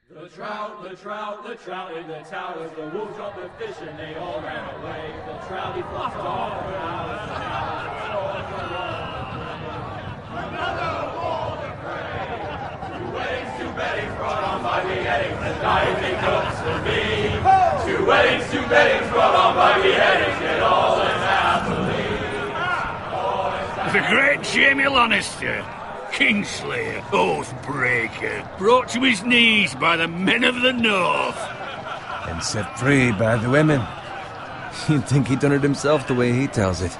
The trout in the towers, the wolves dropped the fish and they all ran away. The trout he flopped off when I was down. Another war to pray. Two weddings brought on by beheadings, and diving cooks for me. Two weddings brought on by beheadings, yet all is happily. The great Jamie Lannister, Kingslayer, Oathbreaker, brought to his knees by the men of the North. And set free by the women. You'd think he'd done it himself the way he tells it.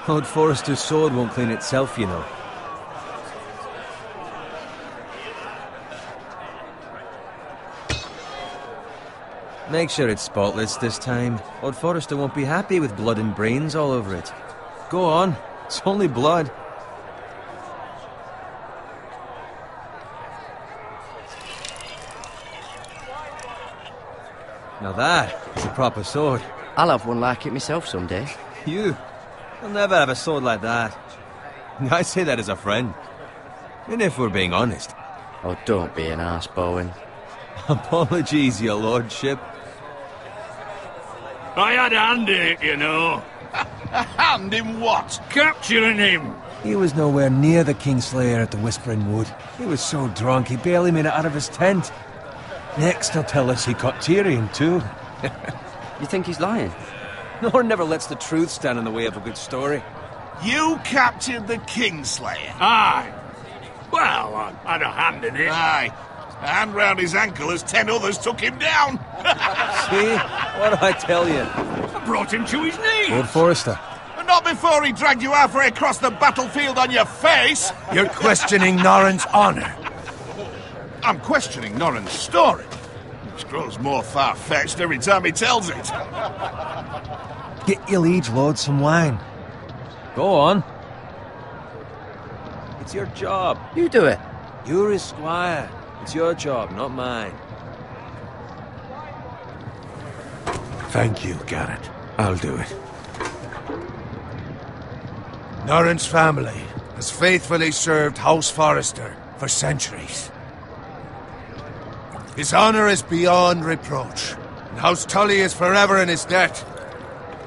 Lord Forrester's sword won't clean itself, you know. Make sure it's spotless this time. Lord Forrester won't be happy with blood and brains all over it. Go on, it's only blood. Now that is a proper sword. I'll have one like it myself someday. You'll never have a sword like that. I say that as a friend. And if we're being honest. Oh, don't be an arse, Bowen. Apologies, your lordship. I had a hand in it, you know. A hand in what? Capturing him. He was nowhere near the Kingslayer at the Whispering Wood. He was so drunk he barely made it out of his tent. Next he'll tell us he caught Tyrion too. You think he's lying? Nor never lets the truth stand in the way of a good story. You captured the Kingslayer? Aye. Well, I had a hand in it. Aye. A hand round his ankle as 10 others took him down. See? What did I tell you? I brought him to his knees. Lord Forrester. But not before he dragged you halfway across the battlefield on your face. You're questioning Norrin's honor. I'm questioning Norrin's story, which grows more far-fetched every time he tells it. Get your liege lord some wine. Go on. It's your job. You do it. You're his squire. It's your job, not mine. Thank you, Garrett. I'll do it. Norrin's family has faithfully served House Forrester for centuries. His honor is beyond reproach, and House Tully is forever in his debt.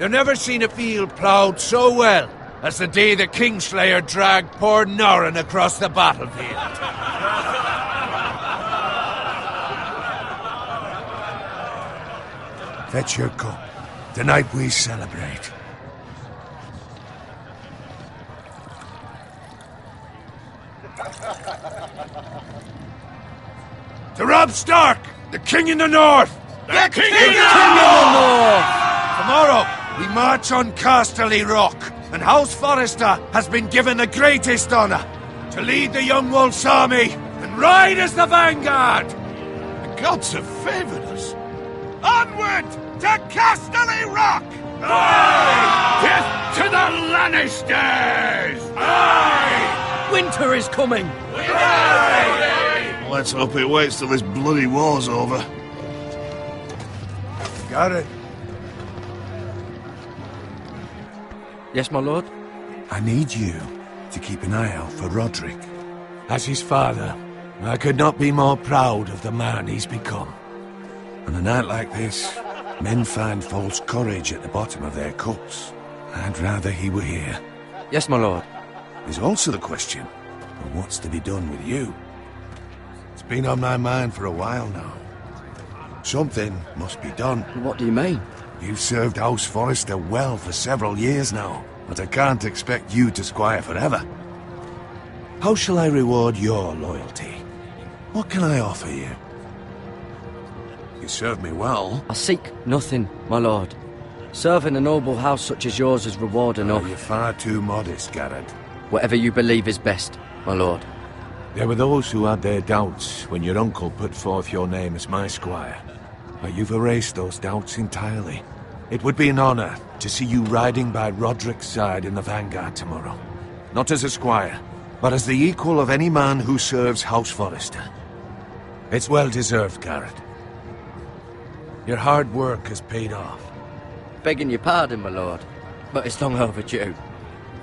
You've never seen a field ploughed so well as the day the Kingslayer dragged poor Norrin across the battlefield. Fetch your cup. Tonight we celebrate. To Robb Stark, the King in the North! The King in the North! Tomorrow, we march on Casterly Rock, and House Forrester has been given the greatest honor to lead the Young Wolf's army and ride as the vanguard! The gods have favored us. Onward to Casterly Rock! Aye! Death to the Lannisters! Aye! Winter is coming! Aye! Let's hope it waits till this bloody war's over. Got it. Yes, my lord? I need you to keep an eye out for Roderick. As his father, I could not be more proud of the man he's become. On a night like this, men find false courage at the bottom of their cups. I'd rather he were here. Yes, my lord. There's also the question of what's to be done with you. It's been on my mind for a while now. Something must be done. What do you mean? You've served House Forrester well for several years now, but I can't expect you to squire forever. How shall I reward your loyalty? What can I offer you? You serve me well. I seek nothing, my lord. Serving a noble house such as yours is reward enough. You're far too modest, Garrett. Whatever you believe is best, my lord. There were those who had their doubts when your uncle put forth your name as my squire. But you've erased those doubts entirely. It would be an honor to see you riding by Roderick's side in the vanguard tomorrow. Not as a squire, but as the equal of any man who serves House Forrester. It's well deserved, Garrett. Your hard work has paid off. Begging your pardon, my lord, but it's long overdue.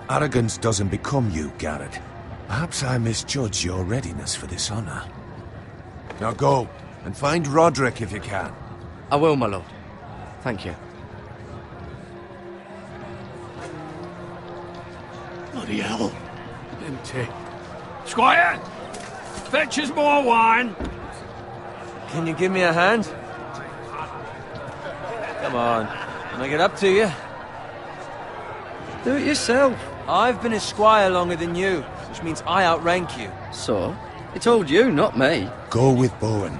Arrogance doesn't become you, Garrett. Perhaps I misjudge your readiness for this honor. Now go, and find Roderick if you can. I will, my lord. Thank you. Bloody hell. Empty. Squire! Fetch us more wine! Can you give me a hand? Come on. Can I get up to you? Do it yourself. I've been a squire longer than you, which means I outrank you. So? He told you, not me. Go with Bowen.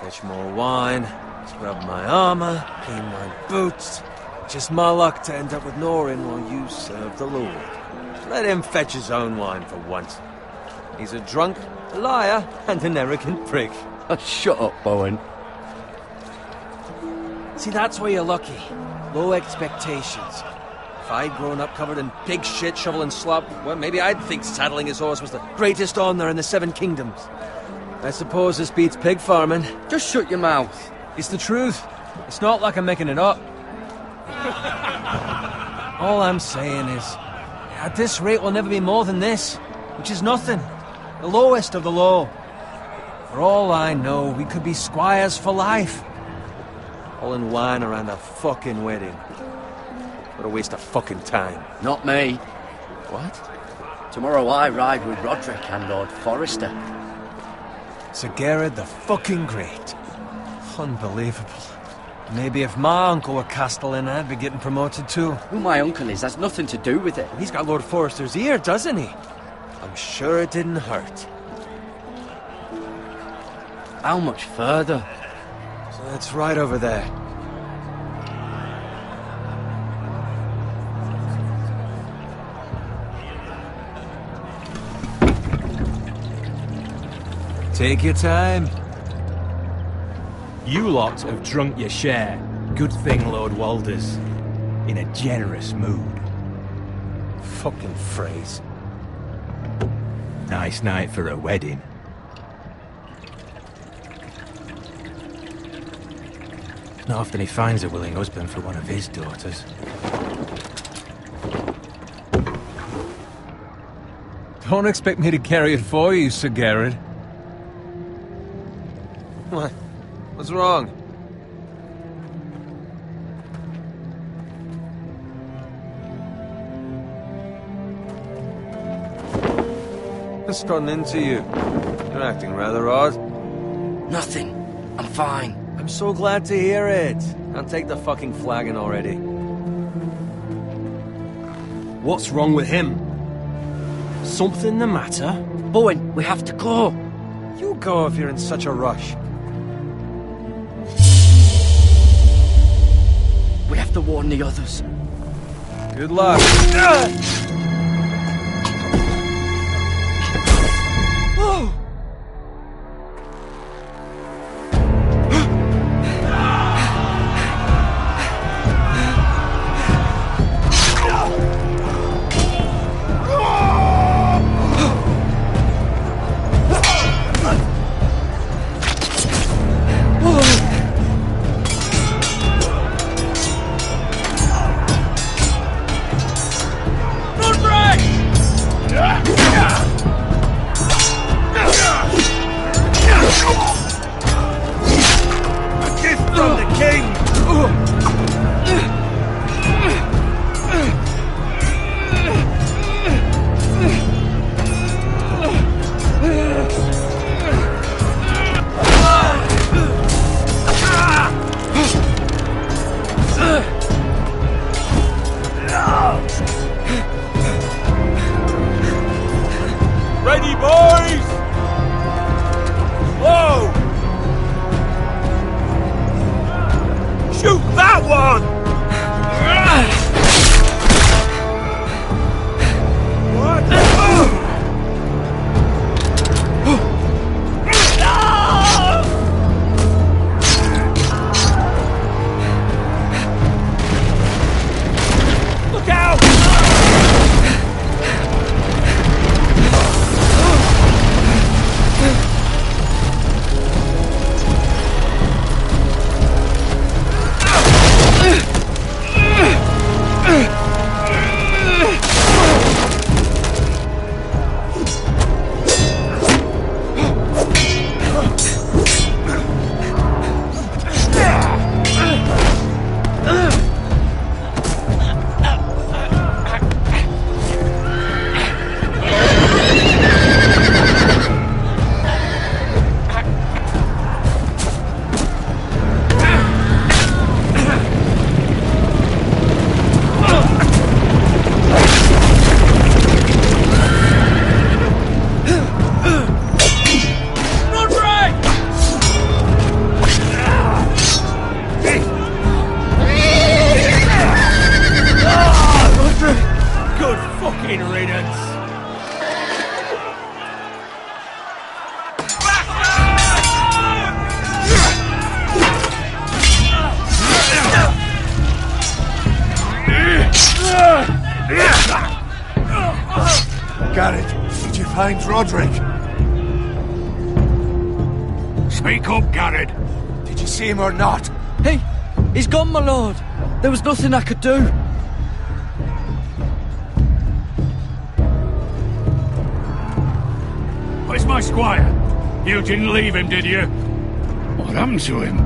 Fetch more wine, scrub my armor, clean my boots. Just my luck to end up with Norin while you serve the Lord. Let him fetch his own wine for once. He's a drunk, a liar, and an arrogant prick. Oh, shut up, Bowen. See, that's why you're lucky. Low expectations. If I'd grown up covered in pig shit, shovel and slop, well, maybe I'd think saddling his horse was the greatest honour in the Seven Kingdoms. I suppose this beats pig farming. Just shut your mouth. It's the truth. It's not like I'm making it up. All I'm saying is, at this rate we'll never be more than this, which is nothing. The lowest of the low. For all I know, we could be squires for life. All in wine around a fucking wedding. What a waste of fucking time. Not me. What? Tomorrow I ride with Roderick and Lord Forrester. Sir Gerard the fucking Great. Unbelievable. Maybe if my uncle were Castellan, I'd be getting promoted too. Who my uncle is has nothing to do with it. He's got Lord Forrester's ear, doesn't he? I'm sure it didn't hurt. How much further? So that's right over there. Take your time. You lot have drunk your share. Good thing Lord Walder's in a generous mood. Fucking phrase. Nice night for a wedding. Not often he finds a willing husband for one of his daughters. Don't expect me to carry it for you, Sir Gerard. What? What's wrong? What's gotten into you? You're acting rather odd. Nothing. I'm fine. I'm so glad to hear it. Now take the fucking flagon already. What's wrong with him? Something the matter? Bowen, we have to go. You go if you're in such a rush. We have to warn the others. Good luck. Ready, boys! Whoa! Shoot that one! What? Look out! Garrett, did you find Roderick? Speak up, Garrett. Did you see him or not? He's gone, my lord. There was nothing I could do. Where's my squire? You didn't leave him, did you? What happened to him?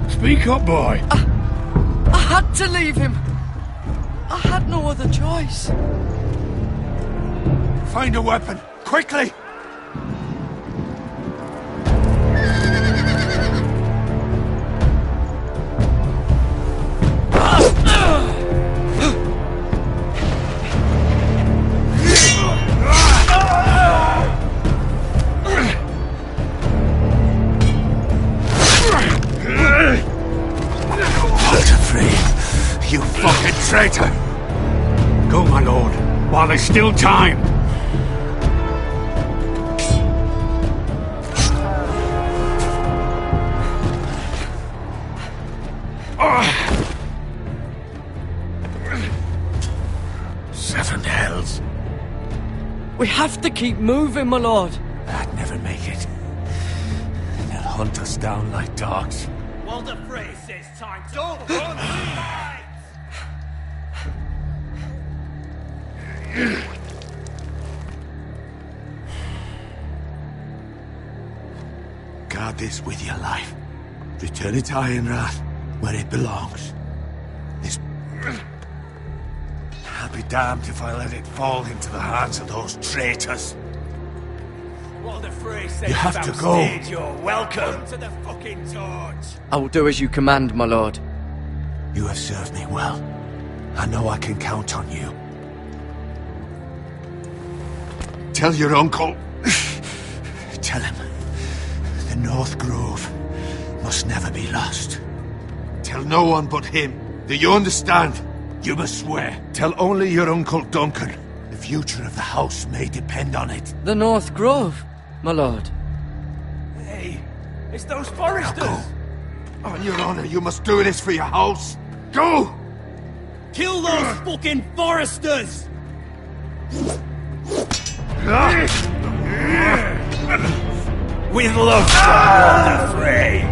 Speak up, boy. I had to leave him. I had no other choice. Find a weapon, quickly! You fucking traitor! Go, my lord, while there's still time. Seven hells. We have to keep moving, my lord. I'd never make it. They'll hunt us down like dogs. Walter Frey says time to don't run. Guard this with your life. Return it to Ironrath, where it belongs. This... I'll be damned if I let it fall into the hands of those traitors. Walter Frey says You have to go. You're welcome to the fucking torch. I will do as you command, my lord. You have served me well. I know I can count on you. Tell your uncle... Tell him the North Grove must never be lost. Tell no one but him. Do you understand? You must swear. Tell only your Uncle Duncan. The future of the house may depend on it. The North Grove, my lord. Hey, it's those foresters. Go. On your honor, you must do this for your house. Go! Kill those fucking foresters! With love from Walter Frey.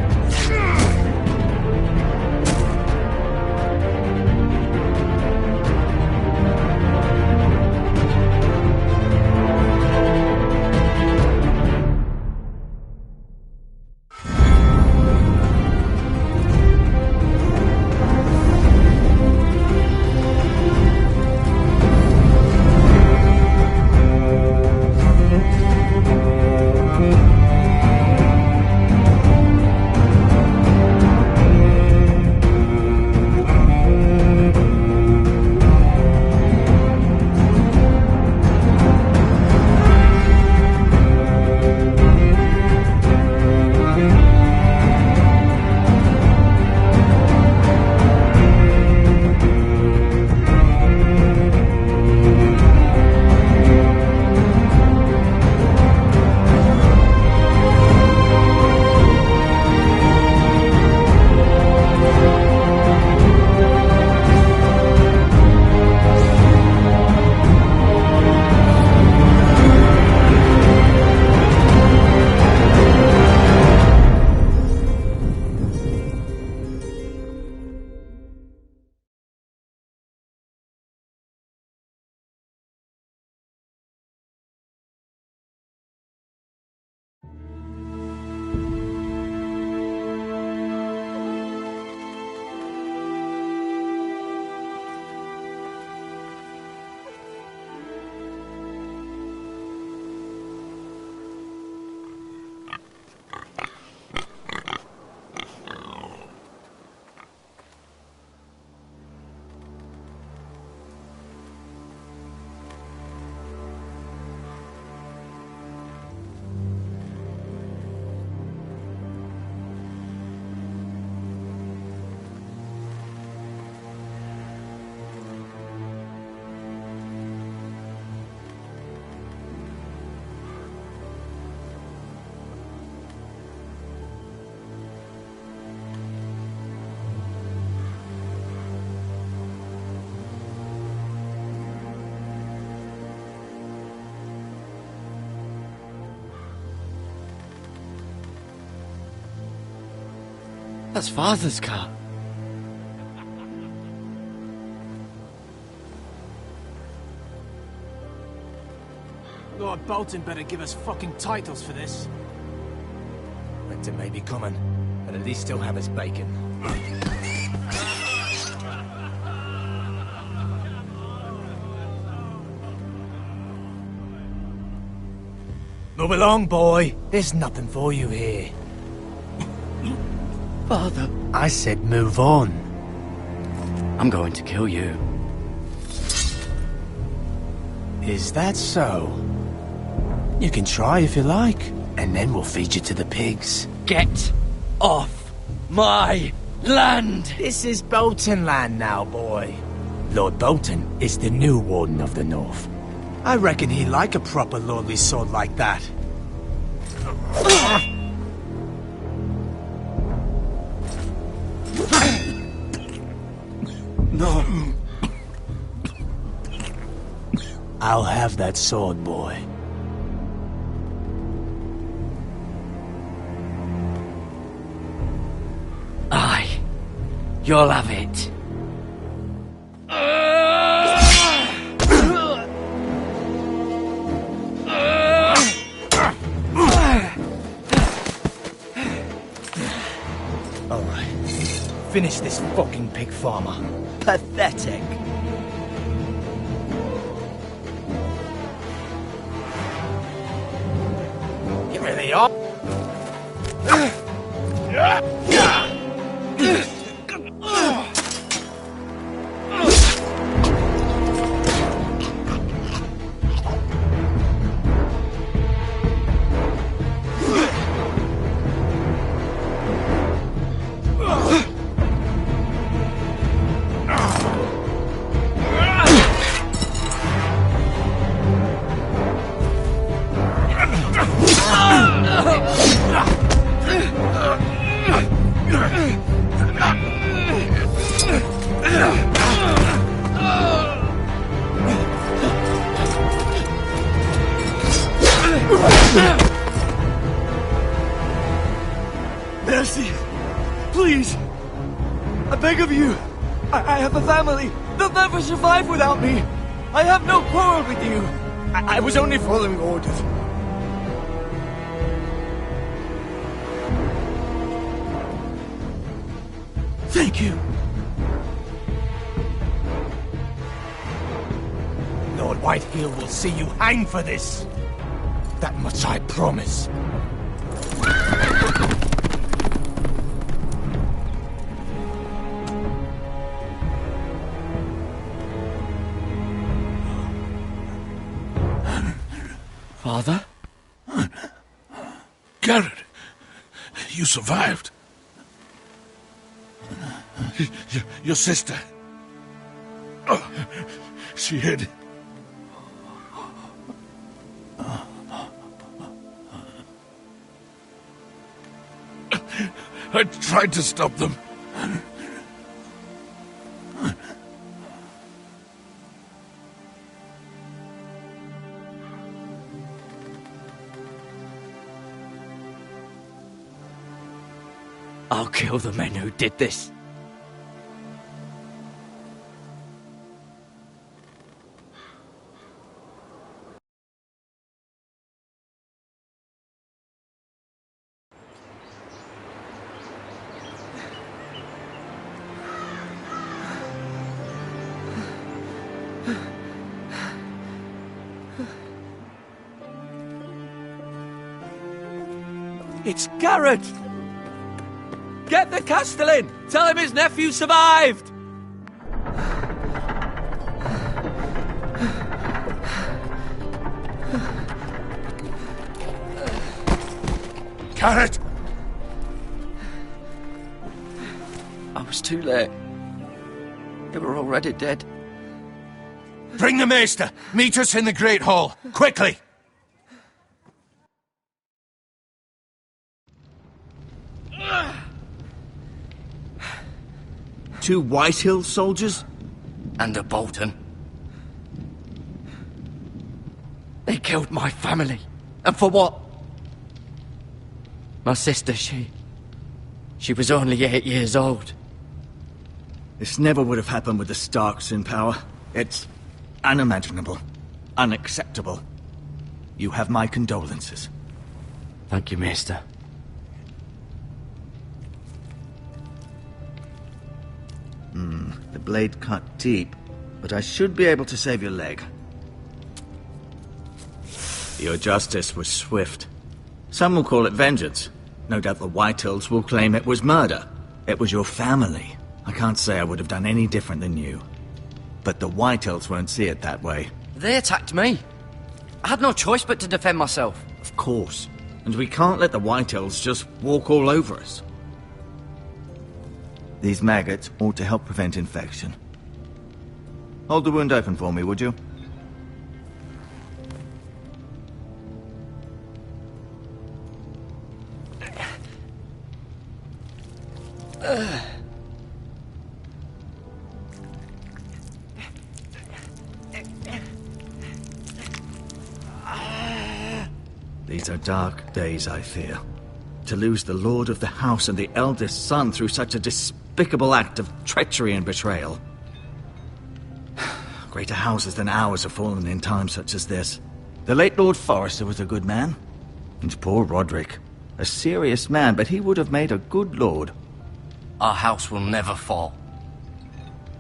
That's Father's car. Lord Bolton better give us fucking titles for this. Winter may be coming, but at least he'll have his bacon. Move along, boy. There's nothing for you here. Father, I said move on. I'm going to kill you. Is that so? You can try if you like, and then we'll feed you to the pigs. Get off my land! This is Bolton land now, boy. Lord Bolton is the new Warden of the North. I reckon he'd like a proper lordly sword like that. No. I'll have that sword, boy. Aye. You'll have it. Alright. Finish this fucking pig farmer. Pathetic. You really are. Mercy! Please! I beg of you! I have a family! They'll never survive without me! I have no quarrel with you! I was only following orders. Thank you. Lord Whitehill will see you hang for this. That much I promise. Father? Garrett, you survived. Your sister. Oh, she hid. I tried to stop them. I'll kill the men who did this. It's Garrett! Get the Castellan! Tell him his nephew survived! Garrett! I was too late. They were already dead. Bring the maester! Meet us in the Great Hall! Quickly! Two Whitehill soldiers? And a Bolton. They killed my family. And for what? My sister, she She was only 8 years old. This never would have happened with the Starks in power. It's unimaginable. Unacceptable. You have my condolences. Thank you, Maester. The blade cut deep, but I should be able to save your leg. Your justice was swift. Some will call it vengeance. No doubt the Whitehills will claim it was murder. It was your family. I can't say I would have done any different than you. But the Whitehills won't see it that way. They attacked me. I had no choice but to defend myself. Of course. And we can't let the Whitehills just walk all over us. These maggots ought to help prevent infection. Hold the wound open for me, would you? These are dark days, I fear. To lose the lord of the house and the eldest son through such a despicable act of treachery and betrayal. Greater houses than ours have fallen in times such as this. The late Lord Forrester was a good man. And poor Roderick. A serious man, but he would have made a good lord. Our house will never fall.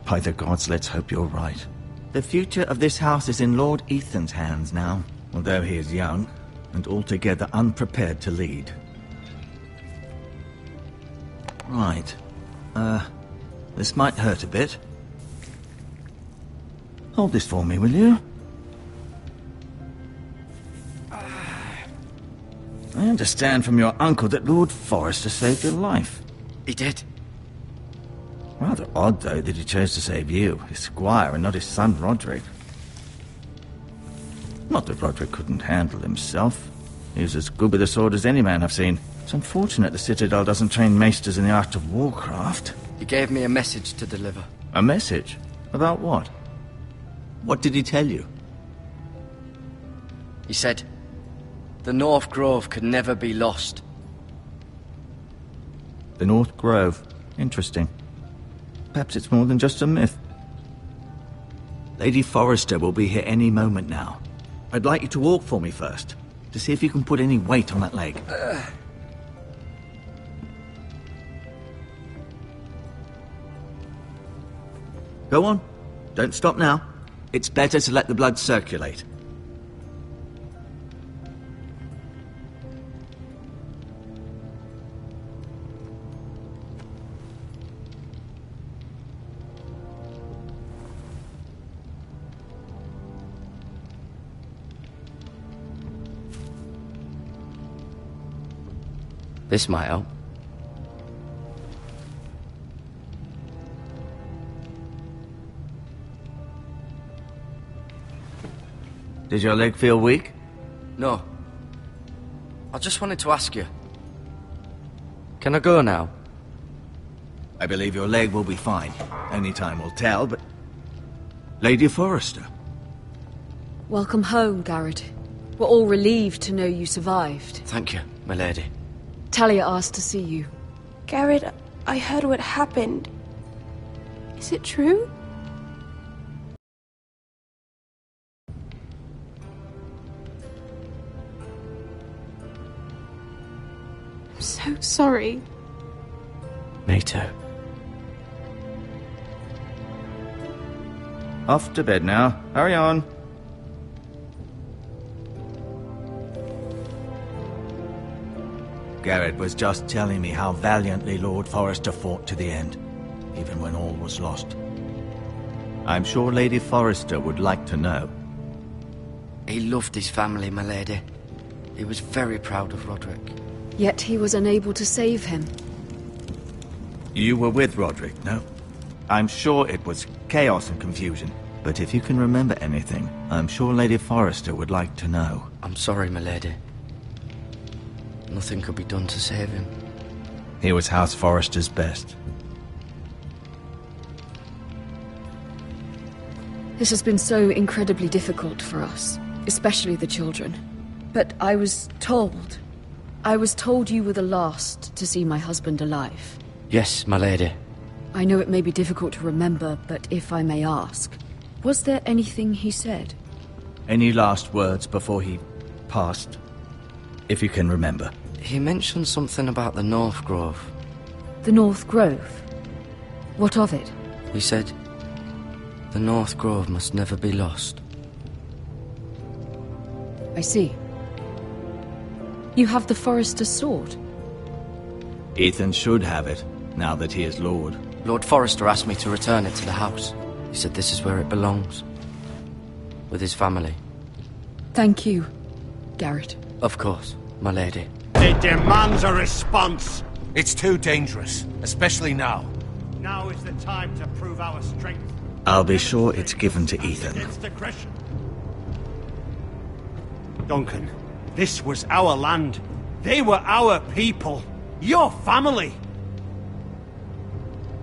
By the gods, let's hope you're right. The future of this house is in Lord Ethan's hands now, although he is young and altogether unprepared to lead. Right. This might hurt a bit. Hold this for me, will you? I understand from your uncle that Lord Forrester saved your life. He did. Rather odd, though, that he chose to save you, his squire, and not his son Roderick. Not that Roderick couldn't handle himself. He was as good with a sword as any man I've seen. It's unfortunate the Citadel doesn't train maesters in the art of warcraft. He gave me a message to deliver. A message? About what? What did he tell you? He said, the North Grove could never be lost. The North Grove? Interesting. Perhaps it's more than just a myth. Lady Forrester will be here any moment now. I'd like you to walk for me first, to see if you can put any weight on that leg. Go on. Don't stop now. It's better to let the blood circulate. This might help. Did your leg feel weak? No. I just wanted to ask you. Can I go now? I believe your leg will be fine. Only time will tell, but... Lady Forrester. Welcome home, Garrett. We're all relieved to know you survived. Thank you, my lady. Talia asked to see you. Garrett, I heard what happened. Is it true? I'm so sorry. Me too. Off to bed now. Hurry on. Garrett was just telling me how valiantly Lord Forrester fought to the end, even when all was lost. I'm sure Lady Forrester would like to know. He loved his family, my lady. He was very proud of Roderick. Yet he was unable to save him. You were with Roderick, no? I'm sure it was chaos and confusion. But if you can remember anything, I'm sure Lady Forrester would like to know. I'm sorry, my lady. Nothing could be done to save him. He was House Forrester's best. This has been so incredibly difficult for us, especially the children. But I was told I was told you were the last to see my husband alive. Yes, my lady. I know it may be difficult to remember, but if I may ask, was there anything he said? Any last words before he passed? If you can remember. He mentioned something about the North Grove. The North Grove? What of it? He said, the North Grove must never be lost. I see. You have the Forester's sword. Ethan should have it, now that he is Lord. Lord Forrester asked me to return it to the house. He said this is where it belongs. With his family. Thank you, Garrett. Of course, my lady. It demands a response. It's too dangerous, especially now. Now is the time to prove our strength. I'll be sure it's given to Ethan. Against aggression. Duncan, this was our land. They were our people. Your family.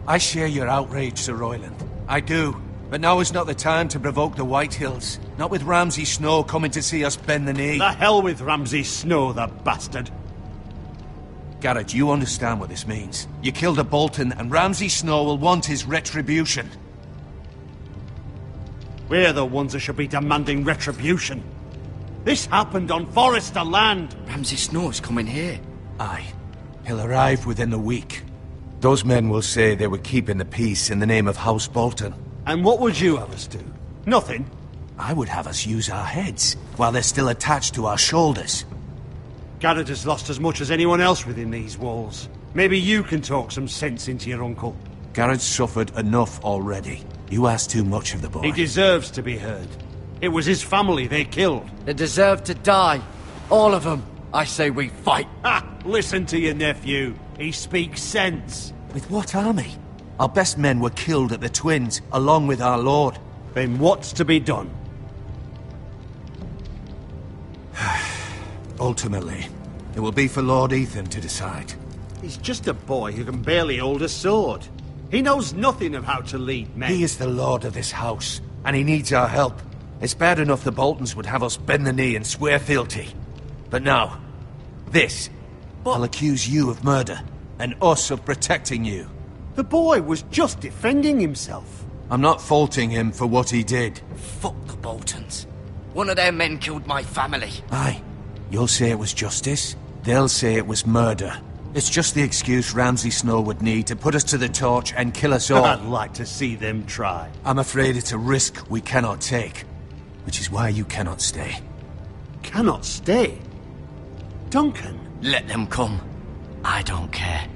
I share your outrage, Sir Royland. I do. But now is not the time to provoke the Whitehills. Not with Ramsay Snow coming to see us bend the knee. The hell with Ramsay Snow, the bastard. Garrett, you understand what this means. You killed a Bolton, and Ramsay Snow will want his retribution. We're the ones that should be demanding retribution. This happened on Forester land. Ramsay Snow's coming here. Aye. He'll arrive within the week. Those men will say they were keeping the peace in the name of House Bolton. And what would you have us do? Nothing? I would have us use our heads, while they're still attached to our shoulders. Garrett has lost as much as anyone else within these walls. Maybe you can talk some sense into your uncle. Garrett's suffered enough already. You ask too much of the boy. He deserves to be heard. It was his family they killed. They deserve to die. All of them. I say we fight. Ha! Listen to your nephew. He speaks sense. With what army? Our best men were killed at the Twins, along with our lord. Then what's to be done? Ultimately, it will be for Lord Ethan to decide. He's just a boy who can barely hold a sword. He knows nothing of how to lead men. He is the lord of this house, and he needs our help. It's bad enough the Boltons would have us bend the knee and swear fealty. But now, this. I'll accuse you of murder, and us of protecting you. The boy was just defending himself. I'm not faulting him for what he did. Fuck the Boltons. One of their men killed my family. Aye. You'll say it was justice. They'll say it was murder. It's just the excuse Ramsay Snow would need to put us to the torch and kill us all. I'd like to see them try. I'm afraid it's a risk we cannot take. Which is why you cannot stay. Cannot stay? Duncan. Let them come. I don't care.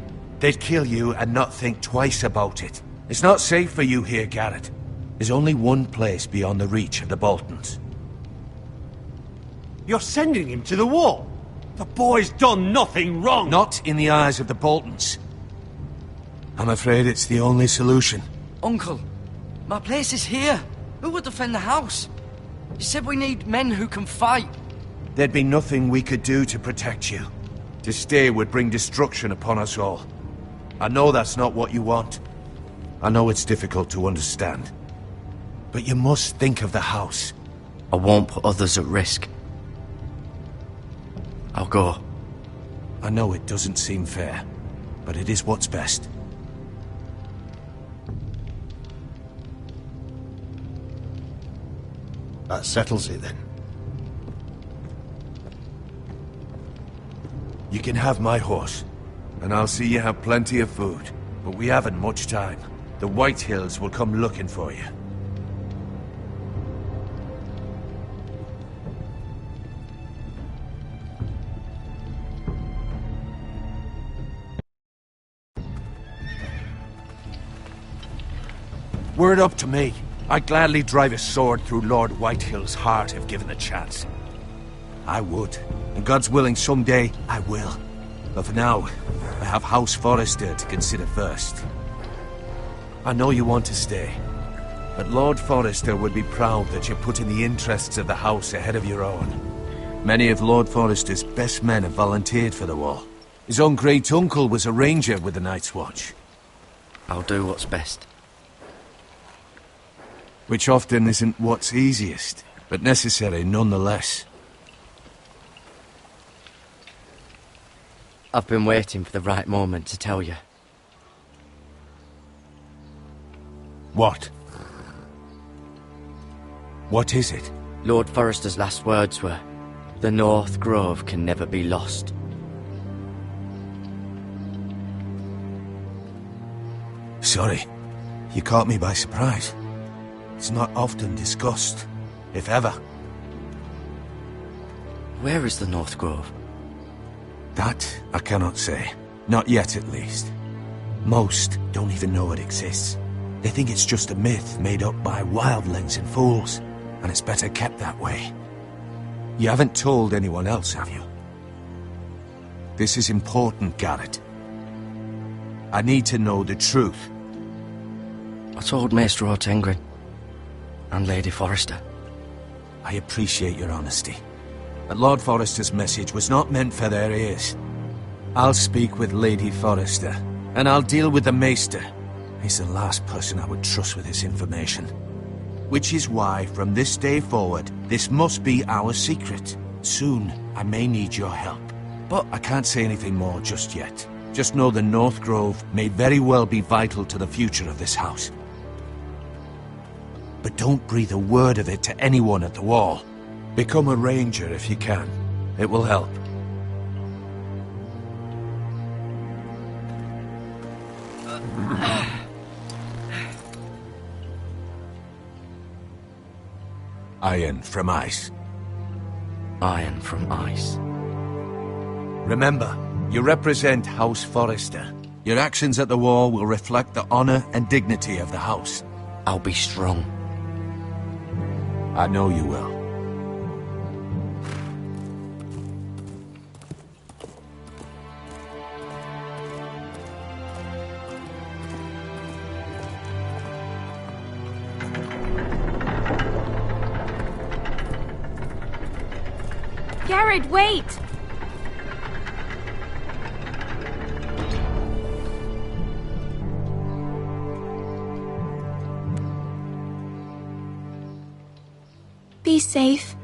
They'd kill you and not think twice about it. It's not safe for you here, Garrett. There's only one place beyond the reach of the Boltons. You're sending him to the wall? The boy's done nothing wrong! Not in the eyes of the Boltons. I'm afraid it's the only solution. Uncle, my place is here. Who will defend the house? You said we need men who can fight. There'd be nothing we could do to protect you. To stay would bring destruction upon us all. I know that's not what you want. I know it's difficult to understand. But you must think of the house. I won't put others at risk. I'll go. I know it doesn't seem fair, but it is what's best. That settles it then. You can have my horse, and I'll see you have plenty of food. But we haven't much time. The Whitehills will come looking for you. Were it up to me, I'd gladly drive a sword through Lord Whitehill's heart if given the chance. I would, and God's willing someday I will. But for now, I have House Forrester to consider first. I know you want to stay, but Lord Forrester would be proud that you're putting the interests of the house ahead of your own. Many of Lord Forrester's best men have volunteered for the war. His own great-uncle was a ranger with the Night's Watch. I'll do what's best. Which often isn't what's easiest, but necessary nonetheless. I've been waiting for the right moment to tell you. What? What is it? Lord Forrester's last words were, "The North Grove can never be lost." Sorry. You caught me by surprise. It's not often discussed, if ever. Where is the North Grove? That I cannot say. Not yet, at least. Most don't even know it exists. They think it's just a myth made up by wildlings and fools, and it's better kept that way. You haven't told anyone else, have you? This is important, Garrett. I need to know the truth. I told Maester Ortengrin and Lady Forrester. I appreciate your honesty. But Lord Forrester's message was not meant for their ears. I'll speak with Lady Forrester, and I'll deal with the Maester. He's the last person I would trust with this information. Which is why, from this day forward, this must be our secret. Soon, I may need your help. But I can't say anything more just yet. Just know the North Grove may very well be vital to the future of this house. But don't breathe a word of it to anyone at the Wall. Become a ranger if you can. It will help. Iron from ice. Iron from ice. Remember, you represent House Forrester. Your actions at the Wall will reflect the honor and dignity of the house. I'll be strong. I know you will. Garrett, wait! Be safe.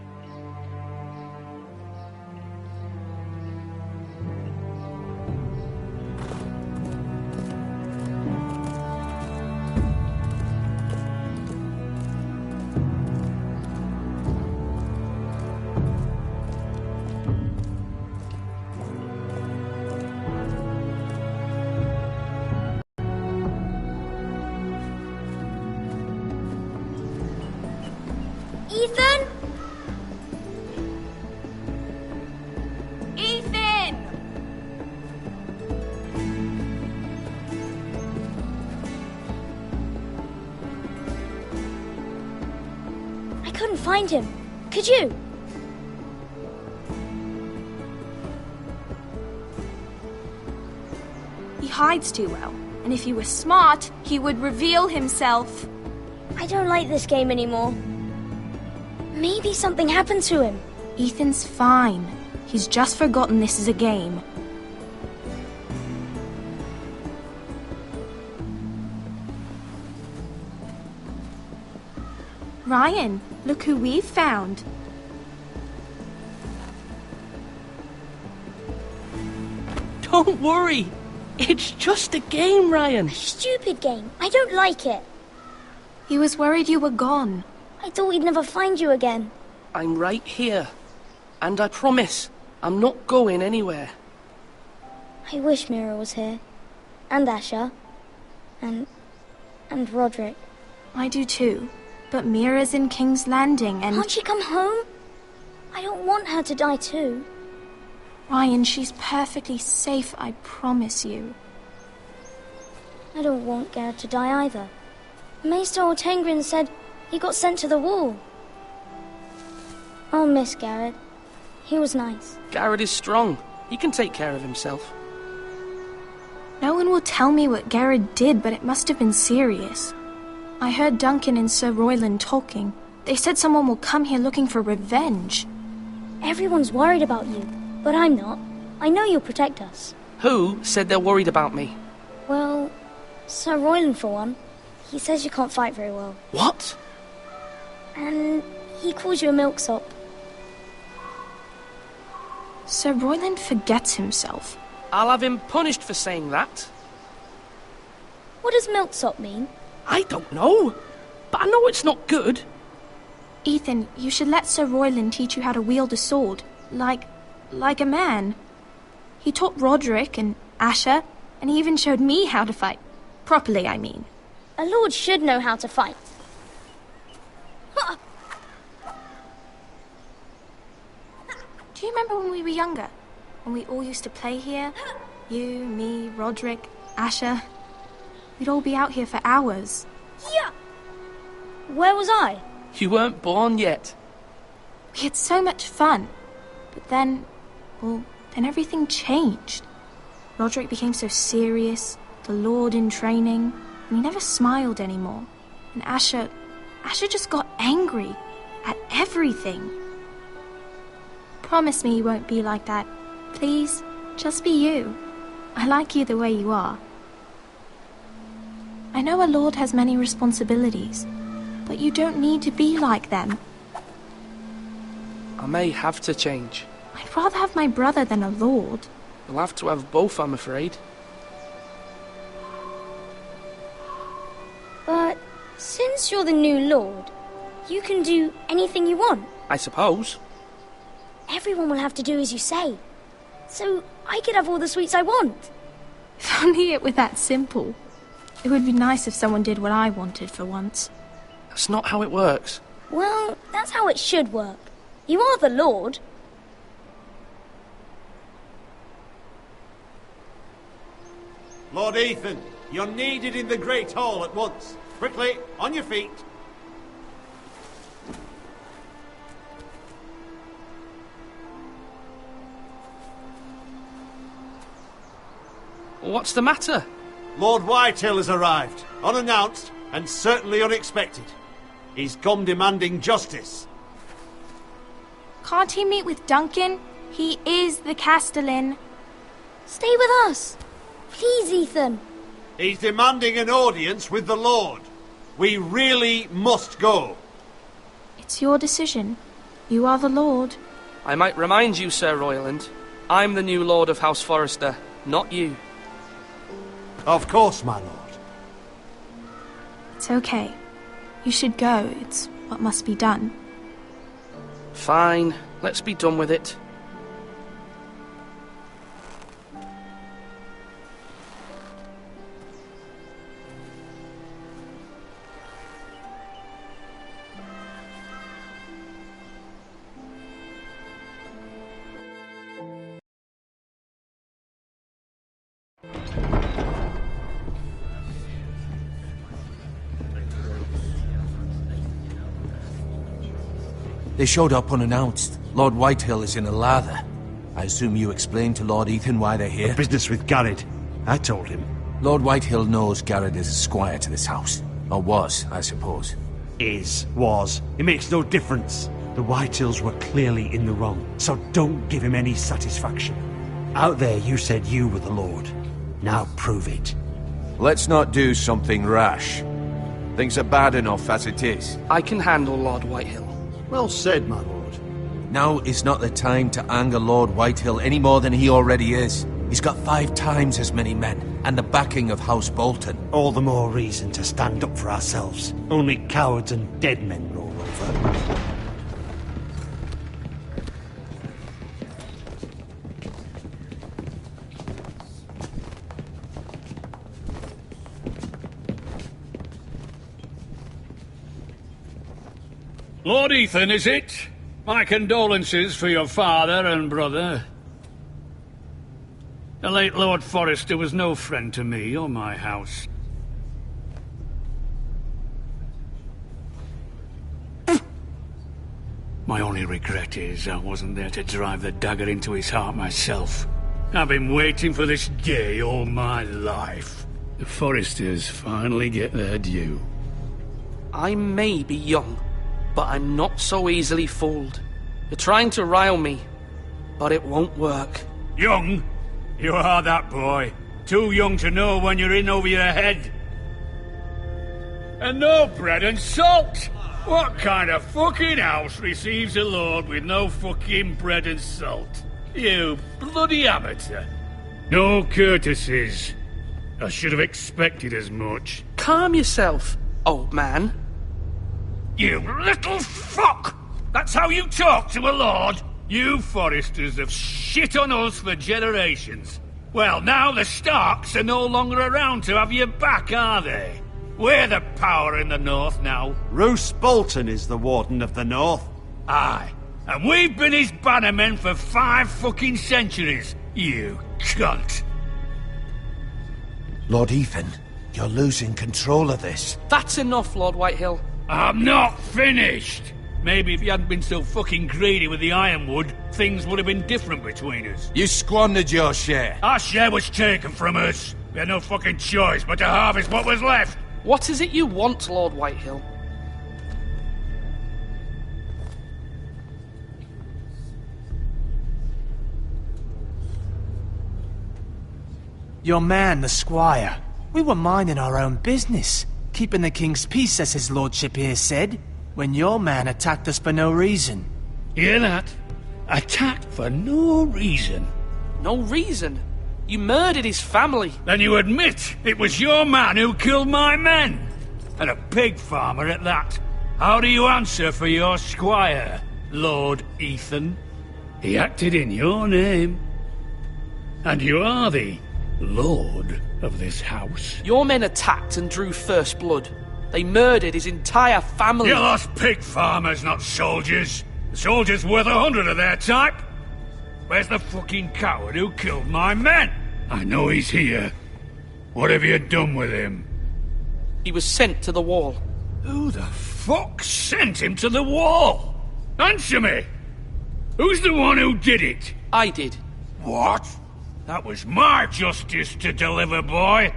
Ethan? Ethan! I couldn't find him. Could you? He hides too well, and if he was smart, he would reveal himself. I don't like this game anymore. Maybe something happened to him. Ethan's fine. He's just forgotten this is a game. Ryan, look who we've found. Don't worry. It's just a game, Ryan. A stupid game. I don't like it. He was worried you were gone. I thought we'd never find you again. I'm right here. And I promise, I'm not going anywhere. I wish Mira was here. And Asher. And Roderick. I do too. But Mira's in King's Landing and... Can't she come home? I don't want her to die too. Ryan, she's perfectly safe, I promise you. I don't want Garrett to die either. Maester Ortengrin said he got sent to the Wall. I'll miss Garrett. He was nice. Garrett is strong. He can take care of himself. No one will tell me what Garrett did, but it must have been serious. I heard Duncan and Sir Royland talking. They said someone will come here looking for revenge. Everyone's worried about you, but I'm not. I know you'll protect us. Who said they're worried about me? Well, Sir Royland for one. He says you can't fight very well. What? And he calls you a milksop. Sir Royland forgets himself. I'll have him punished for saying that. What does milksop mean? I don't know, but I know it's not good. Ethan, you should let Sir Royland teach you how to wield a sword, like a man. He taught Roderick and Asher, and he even showed me how to fight. Properly, I mean. A lord should know how to fight. Do you remember when we were younger? When we all used to play here? You, me, Roderick, Asher. We'd all be out here for hours. Yeah. Where was I? You weren't born yet. We had so much fun. But then everything changed. Roderick became so serious, the Lord in training, and he never smiled anymore. And Asher just got angry at everything. Promise me you won't be like that. Please, just be you. I like you the way you are. I know a lord has many responsibilities, but you don't need to be like them. I may have to change. I'd rather have my brother than a lord. You'll have to have both, I'm afraid. But since you're the new lord, you can do anything you want. I suppose. Everyone will have to do as you say. So I could have all the sweets I want. If only it were that simple. It would be nice if someone did what I wanted for once. That's not how it works. Well, that's how it should work. You are the lord. Lord Ethan, you're needed in the Great Hall at once. Quickly, on your feet. What's the matter? Lord Whitehill has arrived, unannounced and certainly unexpected. He's come demanding justice. Can't he meet with Duncan? He is the Castellan. Stay with us. Please, Ethan. He's demanding an audience with the Lord. We really must go. It's your decision. You are the Lord. I might remind you, Sir Royland, I'm the new Lord of House Forrester, not you. Of course, my lord. It's okay. You should go. It's what must be done. Fine. Let's be done with it. They showed up unannounced. Lord Whitehill is in a lather. I assume you explained to Lord Ethan why they're here? The business with Garrett. I told him. Lord Whitehill knows Garrett is a squire to this house. Or was, I suppose. Was. It makes no difference. The Whitehills were clearly in the wrong, so don't give him any satisfaction. Out there you said you were the Lord. Now prove it. Let's not do something rash. Things are bad enough as it is. I can handle Lord Whitehill. Well said, my lord. Now is not the time to anger Lord Whitehill any more than he already is. He's got 5 times as many men, and the backing of House Bolton. All the more reason to stand up for ourselves. Only cowards and dead men roll over. Lord Ethan, is it? My condolences for your father and brother. The late Lord Forrester was no friend to me or my house. My only regret is I wasn't there to drive the dagger into his heart myself. I've been waiting for this day all my life. The Forresters finally get their due. I may be young, but I'm not so easily fooled. You're trying to rile me, but it won't work. Young? You are that boy. Too young to know when you're in over your head. And no bread and salt! What kind of fucking house receives a lord with no fucking bread and salt? You bloody amateur. No courtesies. I should have expected as much. Calm yourself, old man. You little fuck! That's how you talk to a lord? You Foresters have shit on us for generations. Well, now the Starks are no longer around to have your back, are they? We're the power in the north now. Roose Bolton is the Warden of the North. Aye. And we've been his bannermen for 5 fucking centuries, you cunt. Lord Ethan, you're losing control of this. That's enough, Lord Whitehill. I'm not finished! Maybe if you hadn't been so fucking greedy with the ironwood, things would have been different between us. You squandered your share. Our share was taken from us. We had no fucking choice but to harvest what was left. What is it you want, Lord Whitehill? Your man, the squire. We were minding our own business, keeping the king's peace, as his lordship here said, when your man attacked us for no reason. Hear that? Attacked for no reason. No reason? You murdered his family. Then you admit it was your man who killed my men. And a pig farmer at that. How do you answer for your squire, Lord Ethan? He acted in your name. And you are the lord of this house. Your men attacked and drew first blood. They murdered his entire family. You lost pig farmers, not soldiers. The soldiers worth 100 of their type. Where's the fucking coward who killed my men? I know he's here. What have you done with him? He was sent to the wall. Who the fuck sent him to the wall? Answer me! Who's the one who did it? I did. What? That was my justice to deliver, boy.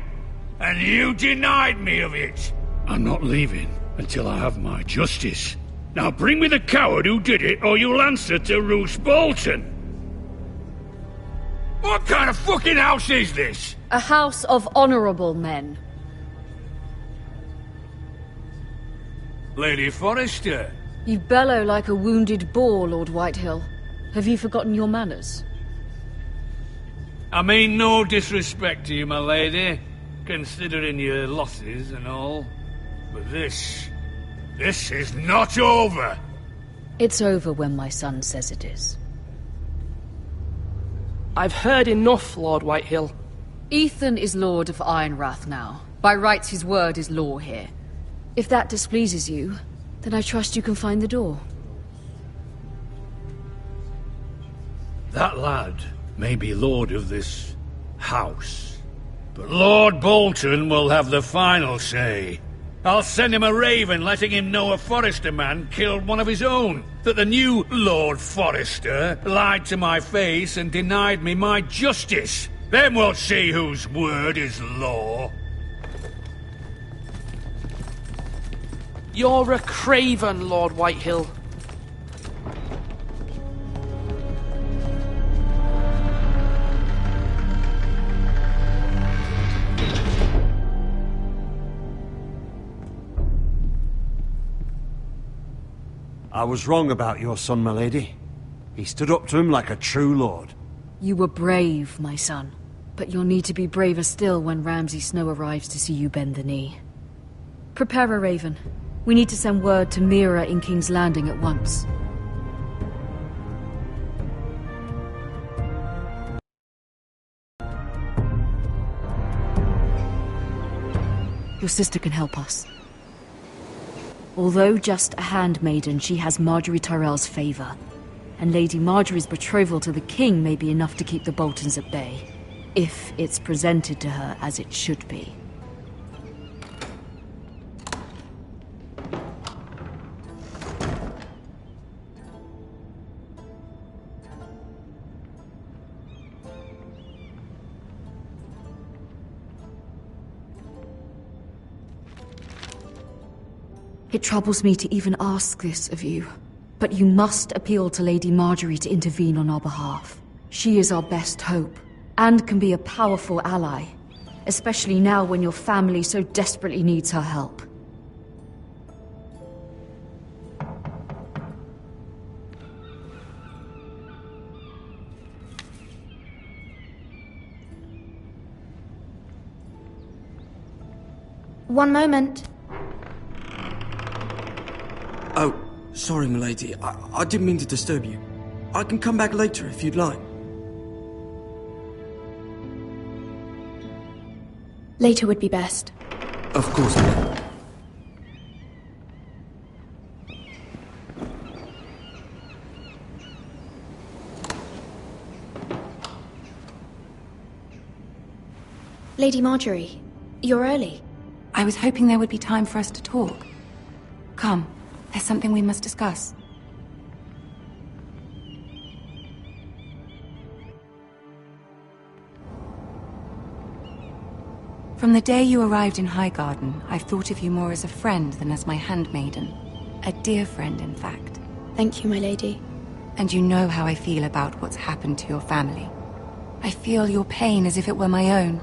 And you denied me of it. I'm not leaving until I have my justice. Now bring me the coward who did it, or you'll answer to Roose Bolton. What kind of fucking house is this? A house of honourable men. Lady Forrester. You bellow like a wounded boar, Lord Whitehill. Have you forgotten your manners? I mean no disrespect to you, my lady, considering your losses and all. But this is not over. It's over when my son says it is. I've heard enough, Lord Whitehill. Ethan is Lord of Ironrath now. By rights, his word is law here. If that displeases you, then I trust you can find the door. That lad may be lord of this house, but Lord Bolton will have the final say. I'll send him a raven letting him know a Forrester man killed one of his own, that the new Lord Forrester lied to my face and denied me my justice. Then we'll see whose word is law. You're a craven, Lord Whitehill. I was wrong about your son, my lady. He stood up to him like a true lord. You were brave, my son. But you'll need to be braver still when Ramsay Snow arrives to see you bend the knee. Prepare a raven. We need to send word to Mira in King's Landing at once. Your sister can help us. Although just a handmaiden, she has Marjorie Tyrell's favor. And Lady Marjorie's betrothal to the king may be enough to keep the Boltons at bay. If it's presented to her as it should be. It troubles me to even ask this of you, but you must appeal to Lady Marjorie to intervene on our behalf. She is our best hope, and can be a powerful ally, especially now when your family so desperately needs her help. One moment. Oh, sorry, milady. I didn't mean to disturb you. I can come back later if you'd like. Later would be best. Of course, milady. Lady Marjorie, you're early. I was hoping there would be time for us to talk. Come, there's something we must discuss. From the day you arrived in Highgarden, I've thought of you more as a friend than as my handmaiden. A dear friend, in fact. Thank you, my lady. And you know how I feel about what's happened to your family. I feel your pain as if it were my own.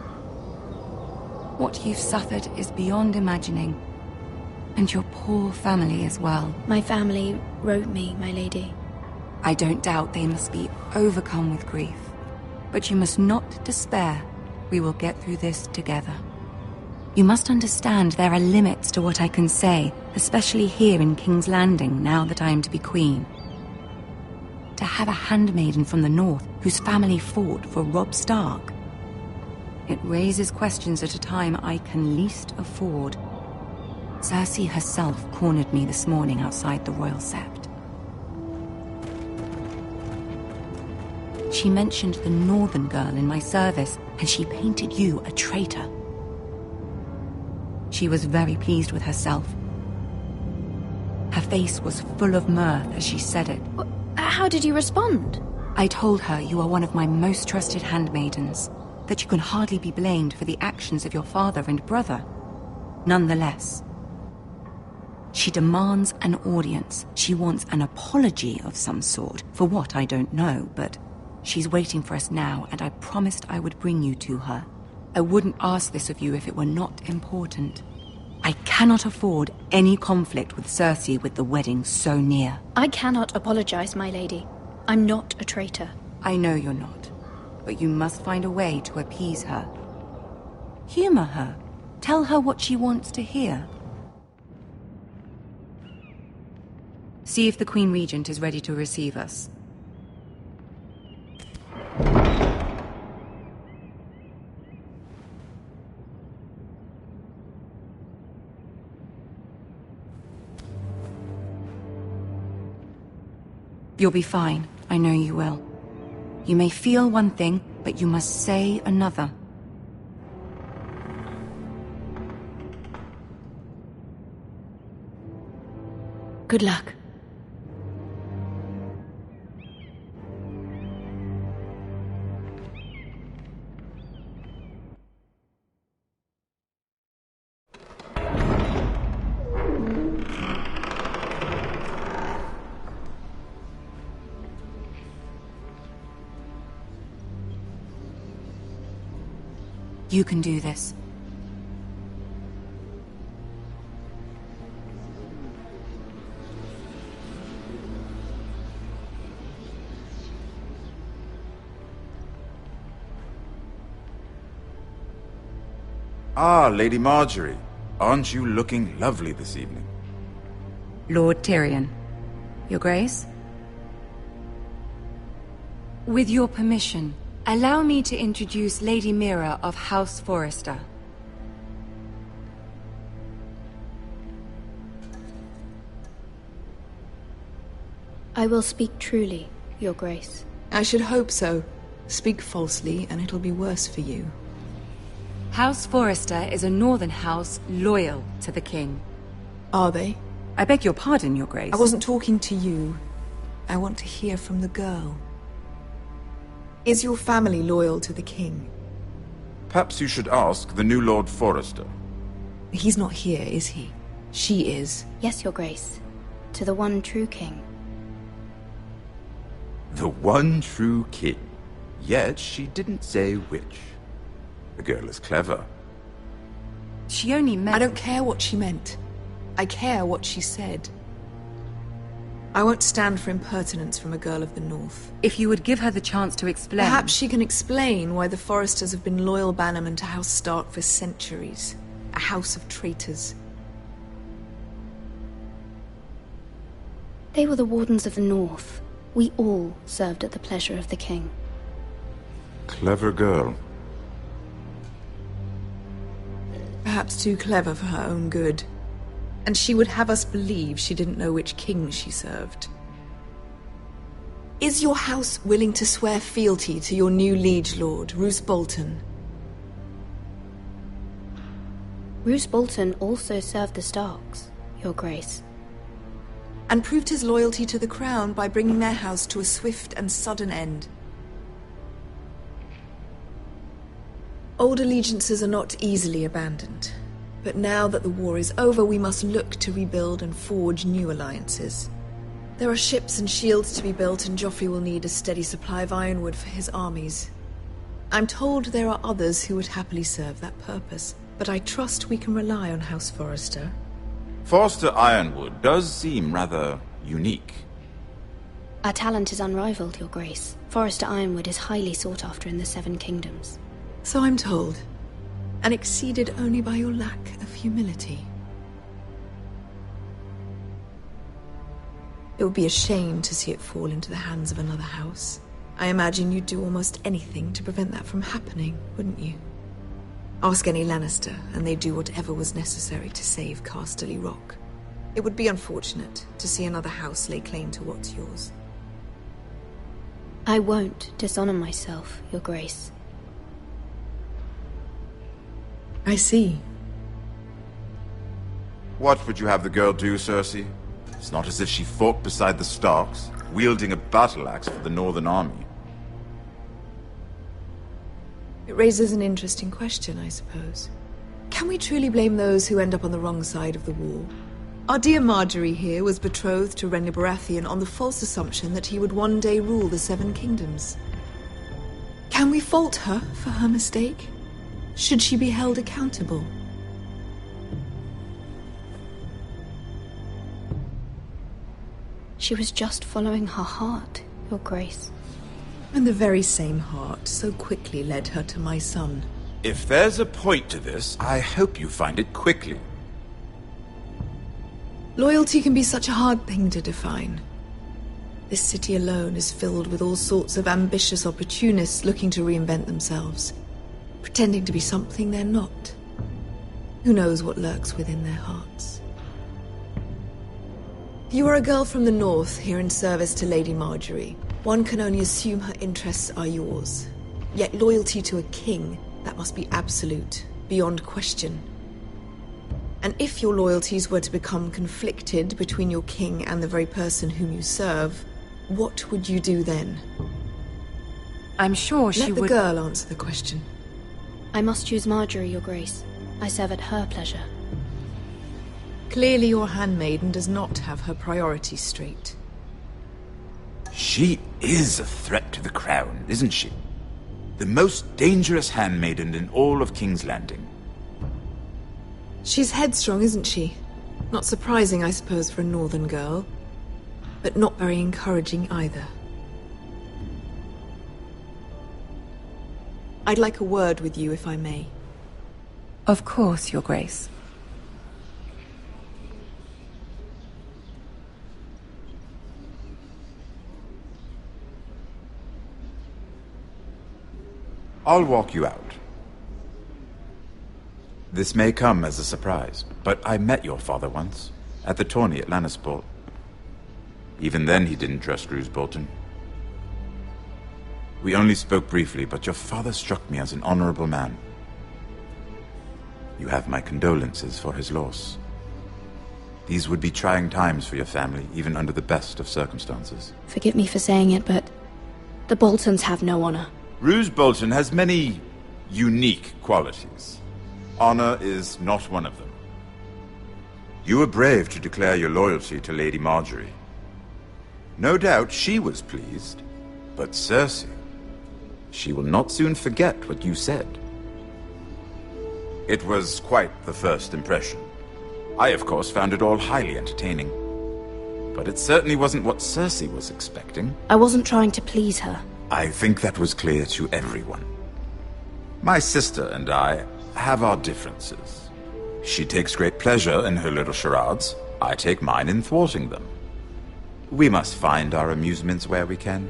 What you've suffered is beyond imagining. And your poor family as well. My family wrote me, my lady. I don't doubt they must be overcome with grief. But you must not despair. We will get through this together. You must understand there are limits to what I can say, especially here in King's Landing, now that I am to be queen. To have a handmaiden from the north whose family fought for Robb Stark. It raises questions at a time I can least afford. Cersei herself cornered me this morning outside the Royal Sept. She mentioned the northern girl in my service, and she painted you a traitor. She was very pleased with herself. Her face was full of mirth as she said it. How did you respond? I told her you are one of my most trusted handmaidens, that you can hardly be blamed for the actions of your father and brother. Nonetheless, she demands an audience. She wants an apology of some sort, for what I don't know, but she's waiting for us now, and I promised I would bring you to her. I wouldn't ask this of you if it were not important. I cannot afford any conflict with Cersei with the wedding so near. I cannot apologize, my lady. I'm not a traitor. I know you're not, but you must find a way to appease her. Humor her. Tell her what she wants to hear. See if the Queen Regent is ready to receive us. You'll be fine. I know you will. You may feel one thing, but you must say another. Good luck. You can do this. Ah, Lady Marjorie. Aren't you looking lovely this evening? Lord Tyrion. Your Grace? With your permission, allow me to introduce Lady Mira of House Forrester. I will speak truly, Your Grace. I should hope so. Speak falsely, and it'll be worse for you. House Forrester is a northern house loyal to the king. Are they? I beg your pardon, Your Grace. I wasn't talking to you. I want to hear from the girl. Is your family loyal to the king? Perhaps you should ask the new Lord Forrester. He's not here, is he? She is. Yes, Your Grace. To the one true king. The one true king. Yet she didn't say which. The girl is clever. She only meant... I don't care what she meant. I care what she said. I won't stand for impertinence from a girl of the North. If you would give her the chance to explain... Perhaps she can explain why the Forresters have been loyal bannermen to House Stark for centuries. A house of traitors. They were the Wardens of the North. We all served at the pleasure of the king. Clever girl. Perhaps too clever for her own good. And she would have us believe she didn't know which king she served. Is your house willing to swear fealty to your new liege lord, Roose Bolton? Roose Bolton also served the Starks, Your Grace. And proved his loyalty to the crown by bringing their house to a swift and sudden end. Old allegiances are not easily abandoned. But now that the war is over, we must look to rebuild and forge new alliances. There are ships and shields to be built, and Joffrey will need a steady supply of ironwood for his armies. I'm told there are others who would happily serve that purpose, but I trust we can rely on House Forrester. Forrester Ironwood does seem rather unique. Our talent is unrivaled, Your Grace. Forrester Ironwood is highly sought after in the Seven Kingdoms. So I'm told, and exceeded only by your lack of humility. It would be a shame to see it fall into the hands of another house. I imagine you'd do almost anything to prevent that from happening, wouldn't you? Ask any Lannister, and they'd do whatever was necessary to save Casterly Rock. It would be unfortunate to see another house lay claim to what's yours. I won't dishonor myself, Your Grace. I see. What would you have the girl do, Cersei? It's not as if she fought beside the Starks, wielding a battle axe for the Northern Army. It raises an interesting question, I suppose. Can we truly blame those who end up on the wrong side of the war? Our dear Marjorie here was betrothed to Renly Baratheon on the false assumption that he would one day rule the Seven Kingdoms. Can we fault her for her mistake? Should she be held accountable? She was just following her heart, Your Grace. And the very same heart so quickly led her to my son. If there's a point to this, I hope you find it quickly. Loyalty can be such a hard thing to define. This city alone is filled with all sorts of ambitious opportunists looking to reinvent themselves, pretending to be something they're not. Who knows what lurks within their hearts? You are a girl from the north, here in service to Lady Marjorie. One can only assume her interests are yours. Yet loyalty to a king, that must be absolute, beyond question. And if your loyalties were to become conflicted between your king and the very person whom you serve, what would you do then? I'm sure she would... Let the girl answer the question. I must choose Marjorie, Your Grace. I serve at her pleasure. Clearly your handmaiden does not have her priorities straight. She is a threat to the crown, isn't she? The most dangerous handmaiden in all of King's Landing. She's headstrong, isn't she? Not surprising, I suppose, for a northern girl. But not very encouraging either. I'd like a word with you, if I may. Of course, Your Grace. I'll walk you out. This may come as a surprise, but I met your father once, at the tourney at Lannisport. Even then he didn't trust Roose Bolton. We only spoke briefly, but your father struck me as an honorable man. You have my condolences for his loss. These would be trying times for your family, even under the best of circumstances. Forgive me for saying it, but the Boltons have no honor. Roose Bolton has many unique qualities. Honor is not one of them. You were brave to declare your loyalty to Lady Marjorie. No doubt she was pleased, but Cersei, she will not soon forget what you said. It was quite the first impression. I, of course, found it all highly entertaining. But it certainly wasn't what Cersei was expecting. I wasn't trying to please her. I think that was clear to everyone. My sister and I have our differences. She takes great pleasure in her little charades. I take mine in thwarting them. We must find our amusements where we can.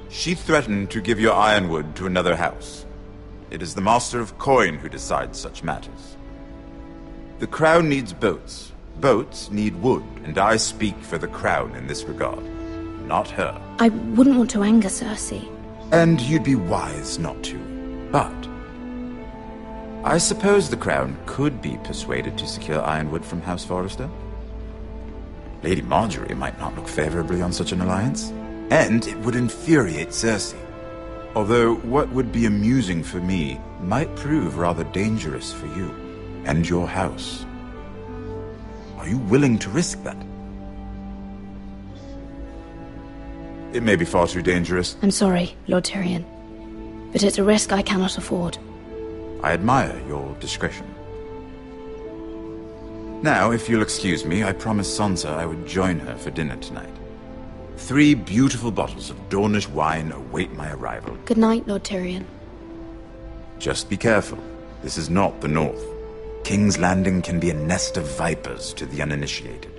She threatened to give your ironwood to another house. It is the Master of Coin who decides such matters. The crown needs boats. Boats need wood, and I speak for the crown in this regard, not her. I wouldn't want to anger Cersei. And you'd be wise not to. But I suppose the crown could be persuaded to secure ironwood from House Forrester. Lady Marjorie might not look favorably on such an alliance, and it would infuriate Cersei. Although what would be amusing for me might prove rather dangerous for you and your house. Are you willing to risk that? It may be far too dangerous. I'm sorry, Lord Tyrion, but it's a risk I cannot afford. I admire your discretion. Now, if you'll excuse me, I promised Sansa I would join her for dinner tonight. 3 beautiful bottles of Dornish wine await my arrival. Good night, Lord Tyrion. Just be careful. This is not the North. King's Landing can be a nest of vipers to the uninitiated.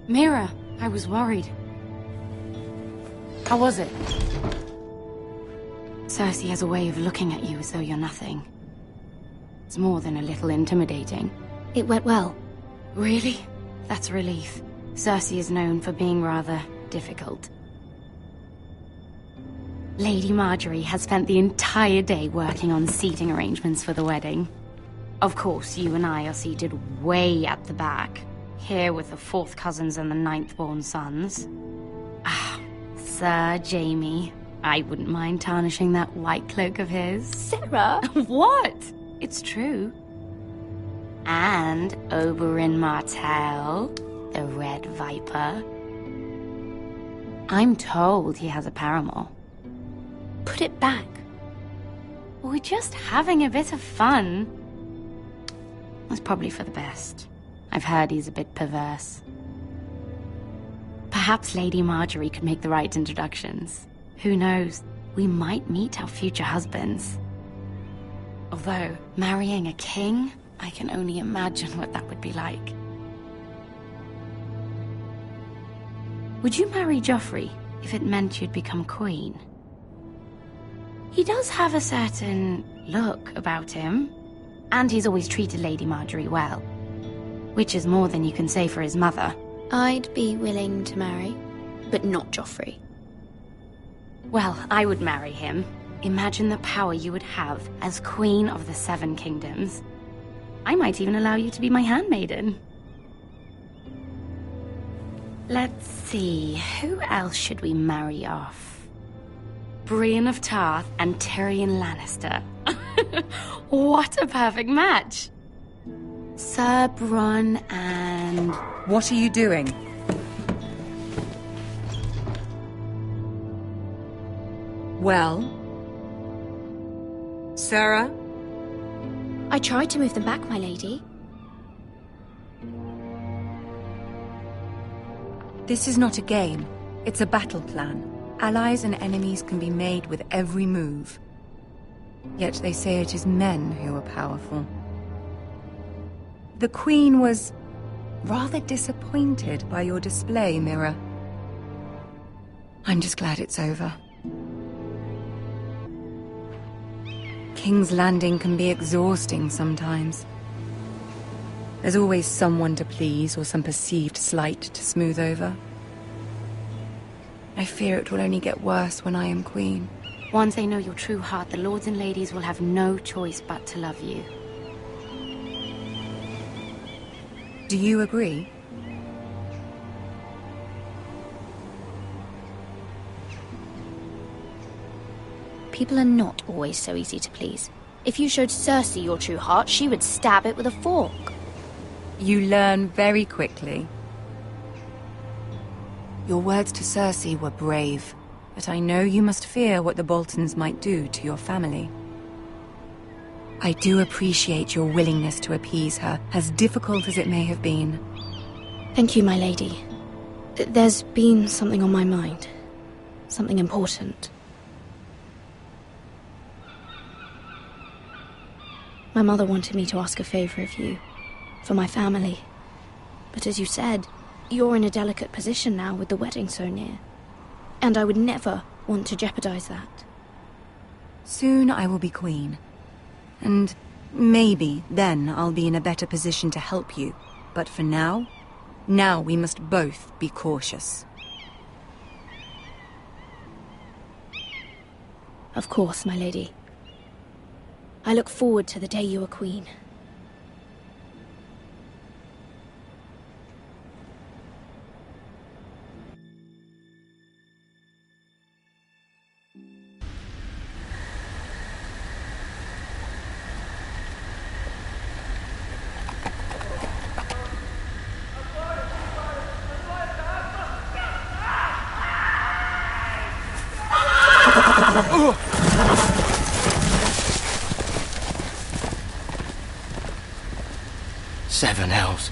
Mira, I was worried. How was it? Cersei has a way of looking at you as though you're nothing. It's more than a little intimidating. It went well. Really? That's a relief. Cersei is known for being rather difficult. Lady Marjorie has spent the entire day working on seating arrangements for the wedding. Of course, you and I are seated way at the back, here with the 4th cousins and the 9th-born sons. Ah, Sir Jaime. I wouldn't mind tarnishing that white cloak of his. Sarah! What? It's true. And Oberyn Martell, the Red Viper. I'm told he has a paramour. Put it back. We're just having a bit of fun. That's probably for the best. I've heard he's a bit perverse. Perhaps Lady Marjorie could make the right introductions. Who knows? We might meet our future husbands. Although, marrying a king, I can only imagine what that would be like. Would you marry Joffrey if it meant you'd become queen? He does have a certain look about him, and he's always treated Lady Marjorie well, which is more than you can say for his mother. I'd be willing to marry, but not Joffrey. Well, I would marry him. Imagine the power you would have as Queen of the 7 Kingdoms. I might even allow you to be my handmaiden. Let's see, who else should we marry off? Brienne of Tarth and Tyrion Lannister. What a perfect match! Sir Bronn and... What are you doing? Well? Sarah? I tried to move them back, my lady. This is not a game. It's a battle plan. Allies and enemies can be made with every move. Yet they say it is men who are powerful. The Queen was rather disappointed by your display, Mira. I'm just glad it's over. King's Landing can be exhausting sometimes. There's always someone to please or some perceived slight to smooth over. I fear it will only get worse when I am queen. Once they know your true heart, the lords and ladies will have no choice but to love you. Do you agree? People are not always so easy to please. If you showed Cersei your true heart, she would stab it with a fork. You learn very quickly. Your words to Cersei were brave, but I know you must fear what the Boltons might do to your family. I do appreciate your willingness to appease her, as difficult as it may have been. Thank you, my lady. There's been something on my mind. Something important. My mother wanted me to ask a favor of you. For my family. But as you said, you're in a delicate position now with the wedding so near. And I would never want to jeopardize that. Soon I will be queen. And maybe then I'll be in a better position to help you. But for now we must both be cautious. Of course, my lady. I look forward to the day you are queen. Seven hells.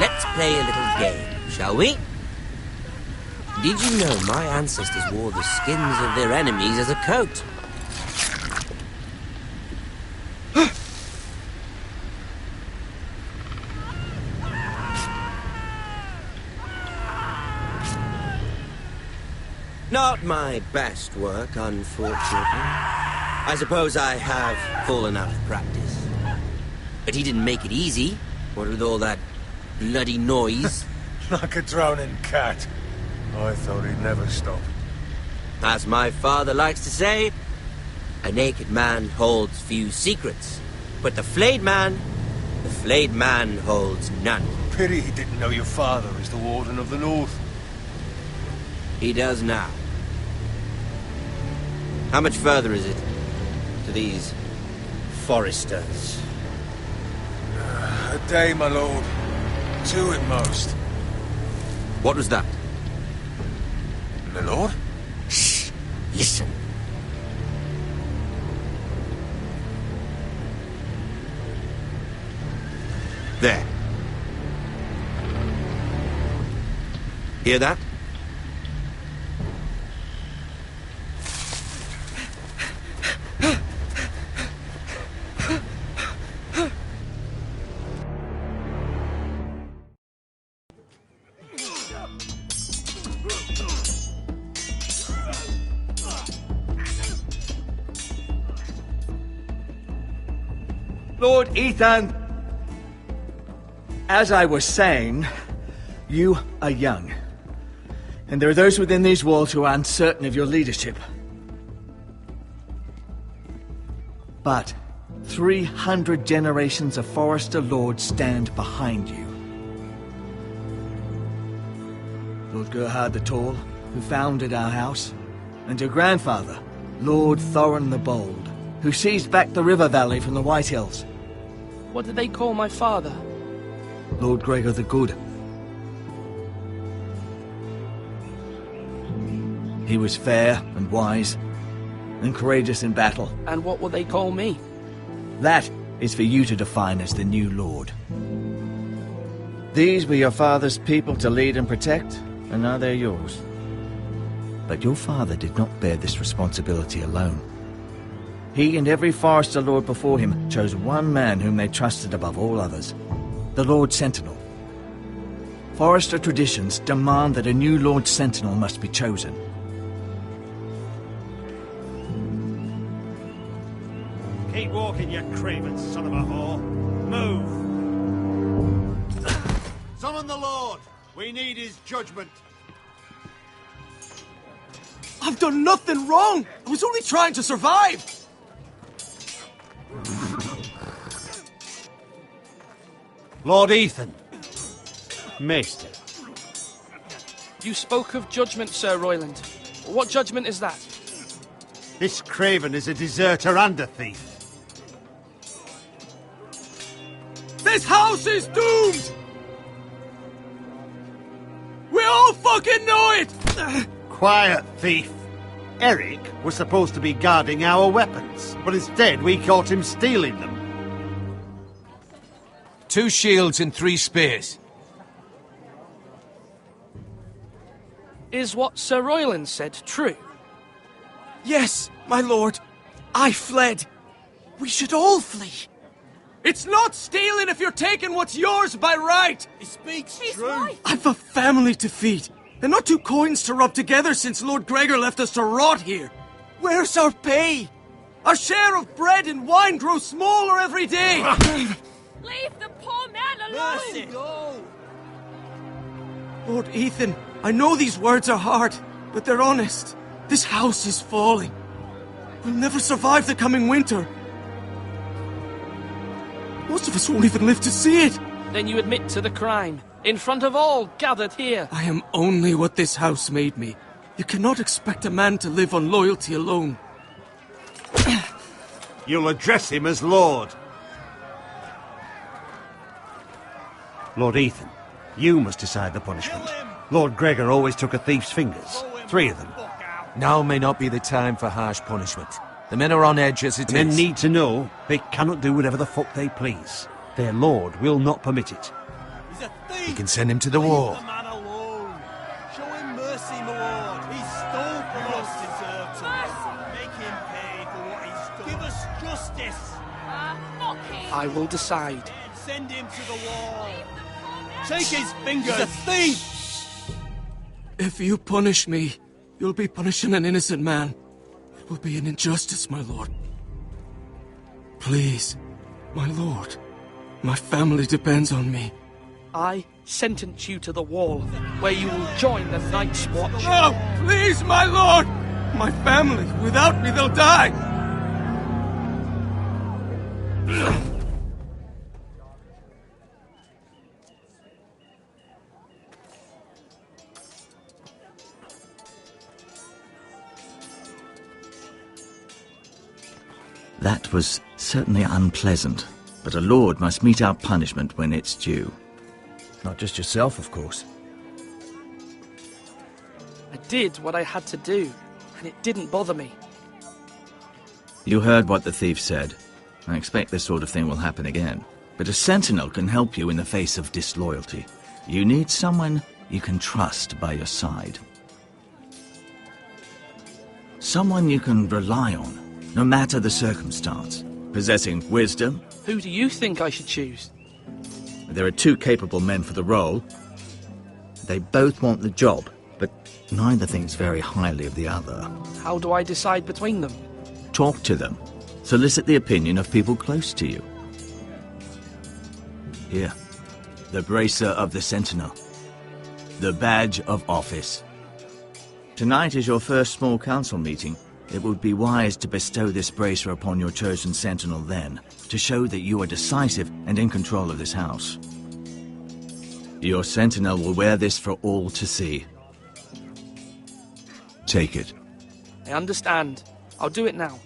Let's play a little game, shall we? Did you know my ancestors wore the skins of their enemies as a coat? Not my best work, unfortunately. I suppose I have fallen out of practice. But he didn't make it easy, what with all that bloody noise. Like a drowning cat. I thought he'd never stop. As my father likes to say, a naked man holds few secrets, but the flayed man holds none. Pity he didn't know your father is the Warden of the North. He does now. How much further is it to these foresters? A day, my lord. 2 at most. What was that? My lord? Shh! Listen. There. Hear that? Lord Ethan, as I was saying, you are young. And there are those within these walls who are uncertain of your leadership. But 300 generations of Forester Lords stand behind you. Lord Gerhard the Tall, who founded our house, and your grandfather, Lord Thorin the Bold, who seized back the river valley from the White Hills. What did they call my father? Lord Gregor the Good. He was fair and wise, and courageous in battle. And what will they call me? That is for you to define as the new lord. These were your father's people to lead and protect, and now they're yours. But your father did not bear this responsibility alone. He and every Forester Lord before him chose one man whom they trusted above all others, the Lord Sentinel. Forester traditions demand that a new Lord Sentinel must be chosen. Keep walking, you craven son of a whore. Move! Summon the Lord! We need his judgment. I've done nothing wrong! I was only trying to survive! Lord Ethan. Maester. You spoke of judgment, Sir Royland. What judgment is that? This craven is a deserter and a thief. This house is doomed! We all fucking know it! Quiet, thief. Eric was supposed to be guarding our weapons, but instead we caught him stealing them. 2 shields and 3 spears. Is what Sir Royland said true? Yes, my lord. I fled. We should all flee. It's not stealing if you're taking what's yours by right! He speaks true. I've a family to feed, and not 2 coins to rub together since Lord Gregor left us to rot here. Where's our pay? Our share of bread and wine grows smaller every day! Leave the poor man alone! Mercy. No. Lord Ethan, I know these words are hard, but they're honest. This house is falling. We'll never survive the coming winter. Most of us won't even live to see it. Then you admit to the crime, in front of all gathered here. I am only what this house made me. You cannot expect a man to live on loyalty alone. You'll address him as Lord. Lord Ethan, you must decide the punishment. Lord Gregor always took a thief's fingers. 3 of them. Now may not be the time for harsh punishment. The men are on edge as it is. Men need to know they cannot do whatever the fuck they please. Their lord will not permit it. He's a thief! We can send him to the wall. Leave the man alone. Show him mercy, my lord. He stole from us. Deserve to make him pay for what he's done. Give us justice. Not him. I will decide. Send him to the wall. Take his fingers. He's a thief. If you punish me, you'll be punishing an innocent man. It will be an injustice, my lord. Please, my lord. My family depends on me. I sentence you to the wall, where you will join the Night's Watch. No, please, my lord! My family, without me, they'll die! That was certainly unpleasant, but a lord must mete out punishment when it's due. Not just yourself, of course. I did what I had to do, and it didn't bother me. You heard what the thief said. I expect this sort of thing will happen again. But a sentinel can help you in the face of disloyalty. You need someone you can trust by your side. Someone you can rely on, no matter the circumstance. Possessing wisdom. Who do you think I should choose? There are 2 capable men for the role. They both want the job, but neither thinks very highly of the other. How do I decide between them? Talk to them. Solicit the opinion of people close to you. Here, the bracer of the sentinel. The badge of office. Tonight is your first small council meeting. It would be wise to bestow this bracer upon your chosen sentinel then, to show that you are decisive and in control of this house. Your sentinel will wear this for all to see. Take it. I understand. I'll do it now.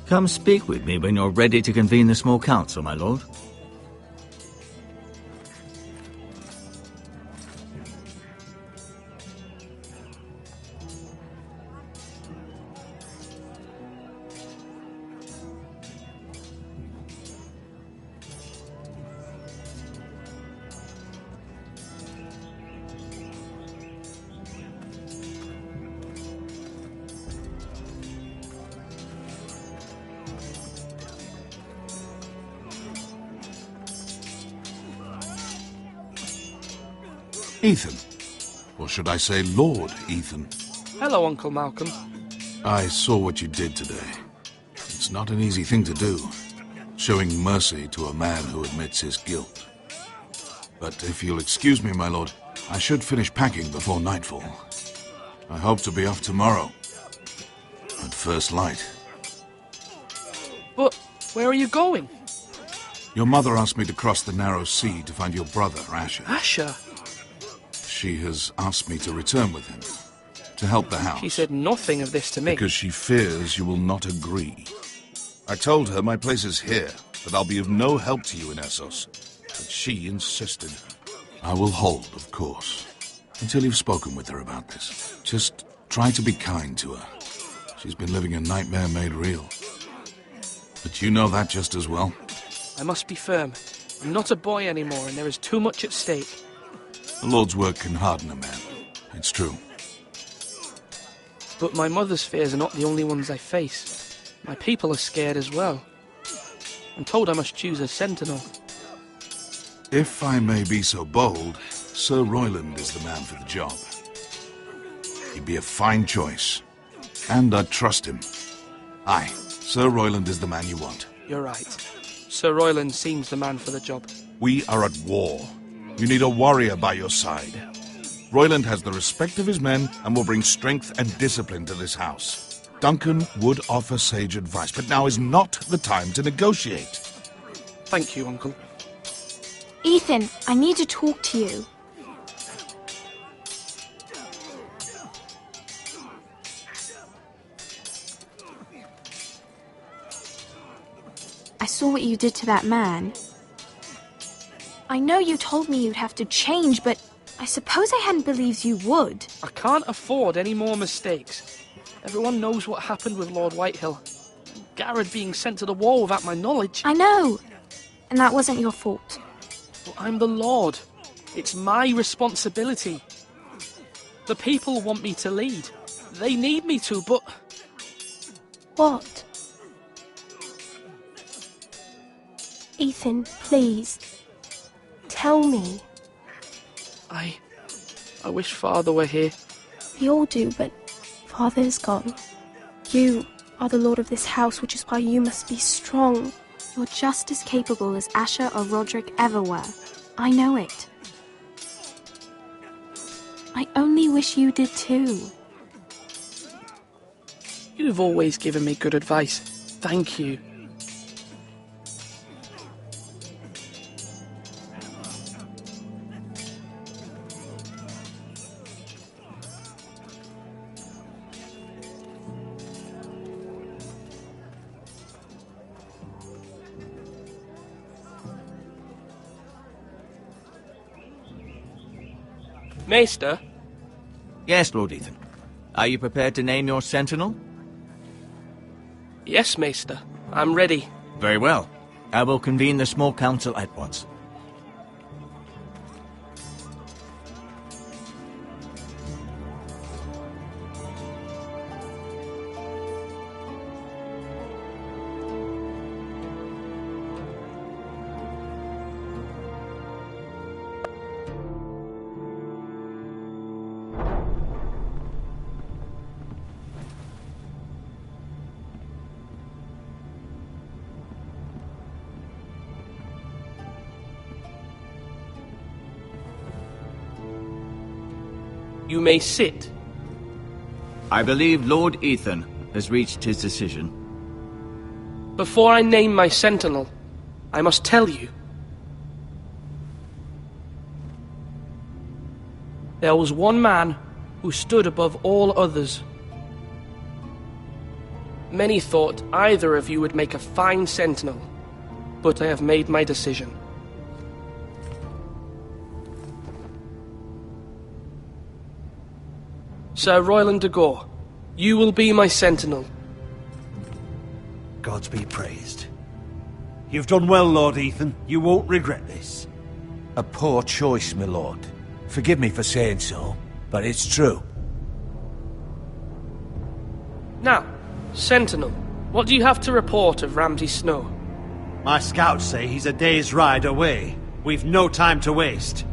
Come speak with me when you're ready to convene the small council, my lord. Ethan. Or should I say Lord Ethan? Hello, Uncle Malcolm. I saw what you did today. It's not an easy thing to do, showing mercy to a man who admits his guilt. But if you'll excuse me, my lord, I should finish packing before nightfall. I hope to be off tomorrow, at first light. But where are you going? Your mother asked me to cross the narrow sea to find your brother, Asher. Asher? She has asked me to return with him, to help the house. She said nothing of this to me. Because she fears you will not agree. I told her my place is here, that I'll be of no help to you in Essos. But she insisted. I will hold, of course, until you've spoken with her about this. Just try to be kind to her. She's been living a nightmare made real. But you know that just as well. I must be firm. I'm not a boy anymore, and there is too much at stake. The Lord's work can harden a man. It's true. But my mother's fears are not the only ones I face. My people are scared as well. I'm told I must choose a sentinel. If I may be so bold, Sir Royland is the man for the job. He'd be a fine choice. And I'd trust him. Aye, Sir Royland is the man you want. You're right. Sir Royland seems the man for the job. We are at war. You need a warrior by your side. Royland has the respect of his men and will bring strength and discipline to this house. Duncan would offer sage advice, but now is not the time to negotiate. Thank you, Uncle. Ethan, I need to talk to you. I saw what you did to that man. I know you told me you'd have to change, but I suppose I hadn't believed you would. I can't afford any more mistakes. Everyone knows what happened with Lord Whitehill. Garrett being sent to the war without my knowledge. I know. And that wasn't your fault. But I'm the Lord. It's my responsibility. The people want me to lead. They need me to, but... What? Ethan, please. Tell me. I wish Father were here. We all do, but Father is gone. You are the lord of this house, which is why you must be strong. You're just as capable as Asher or Roderick ever were. I know it. I only wish you did too. You've always given me good advice. Thank you. Maester? Yes, Lord Ethan. Are you prepared to name your sentinel? Yes, Maester. I'm ready. Very well. I will convene the small council at once. You may sit. I believe Lord Ethan has reached his decision. Before I name my sentinel, I must tell you. There was one man who stood above all others. Many thought either of you would make a fine sentinel, but I have made my decision. Sir Royland de Gore, you will be my sentinel. Gods be praised. You've done well, Lord Ethan. You won't regret this. A poor choice, my lord. Forgive me for saying so, but it's true. Now, sentinel, what do you have to report of Ramsay Snow? My scouts say he's a day's ride away. We've no time to waste.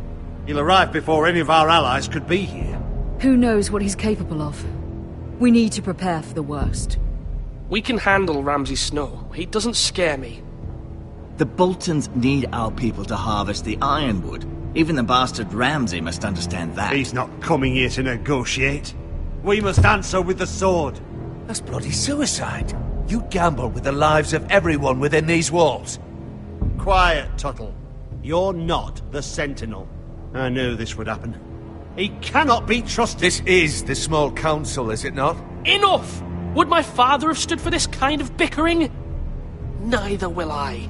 He'll arrive before any of our allies could be here. Who knows what he's capable of? We need to prepare for the worst. We can handle Ramsay Snow. He doesn't scare me. The Boltons need our people to harvest the ironwood. Even the bastard Ramsay must understand that. He's not coming here to negotiate. We must answer with the sword. That's bloody suicide. You gamble with the lives of everyone within these walls. Quiet, Tuttle. You're not the Sentinel. I knew this would happen. He cannot be trusted. This is the small council, is it not? Enough! Would my father have stood for this kind of bickering? Neither will I.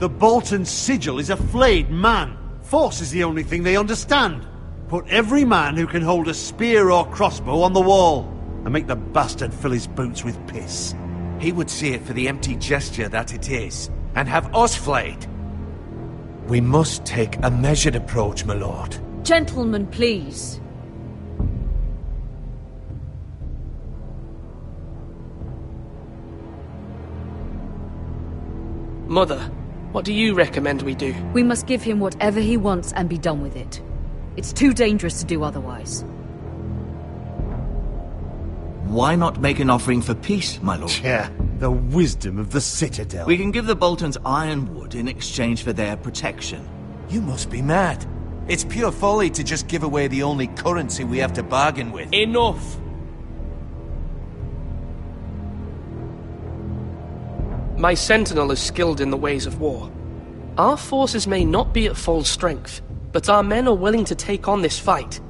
The Bolton sigil is a flayed man. Force is the only thing they understand. Put every man who can hold a spear or crossbow on the wall, and make the bastard fill his boots with piss. He would see it for the empty gesture that it is, and have us flayed. We must take a measured approach, my lord. Gentlemen, please. Mother, what do you recommend we do? We must give him whatever he wants and be done with it. It's too dangerous to do otherwise. Why not make an offering for peace, my lord? Yeah, the wisdom of the Citadel. We can give the Boltons ironwood in exchange for their protection. You must be mad. It's pure folly to just give away the only currency we have to bargain with. Enough! My sentinel is skilled in the ways of war. Our forces may not be at full strength, but our men are willing to take on this fight.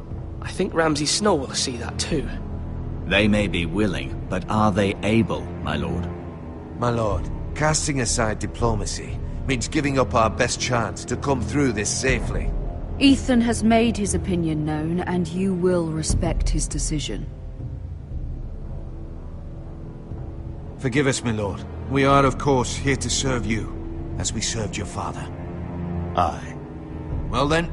I think Ramsay Snow will see that too. They may be willing, but are they able, my lord? My lord, casting aside diplomacy means giving up our best chance to come through this safely. Ethan has made his opinion known, and you will respect his decision. Forgive us, my lord. We are, of course, here to serve you, as we served your father. Aye. Well then,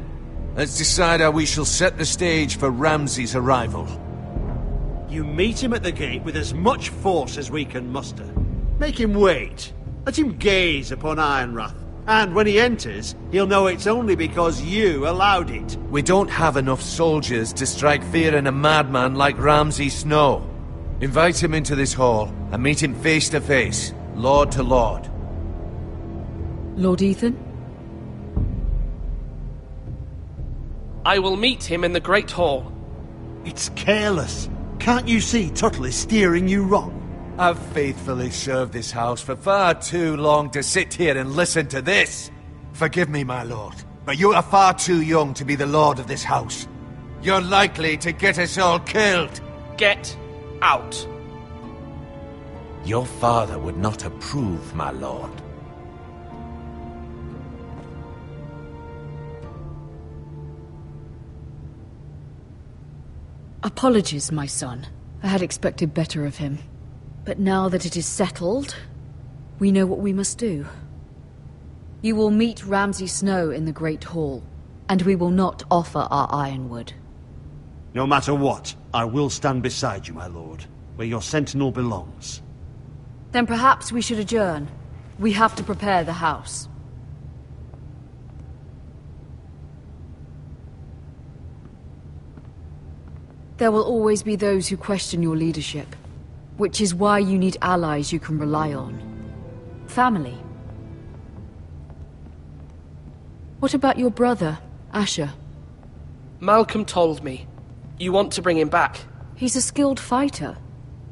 let's decide how we shall set the stage for Ramsay's arrival. You meet him at the gate with as much force as we can muster. Make him wait. Let him gaze upon Ironrath. And when he enters, he'll know it's only because you allowed it. We don't have enough soldiers to strike fear in a madman like Ramsay Snow. Invite him into this hall and meet him face to face, lord to lord. Lord Ethan? I will meet him in the Great Hall. It's careless. Can't you see Tuttle is steering you wrong? I've faithfully served this house for far too long to sit here and listen to this. Forgive me, my lord, but you are far too young to be the lord of this house. You're likely to get us all killed. Get out. Your father would not approve, my lord. Apologies, my son. I had expected better of him. But now that it is settled, we know what we must do. You will meet Ramsay Snow in the Great Hall, and we will not offer our ironwood. No matter what, I will stand beside you, my lord, where your sentinel belongs. Then perhaps we should adjourn. We have to prepare the house. There will always be those who question your leadership, which is why you need allies you can rely on. Family. What about your brother, Asher? Malcolm told me. You want to bring him back? He's a skilled fighter.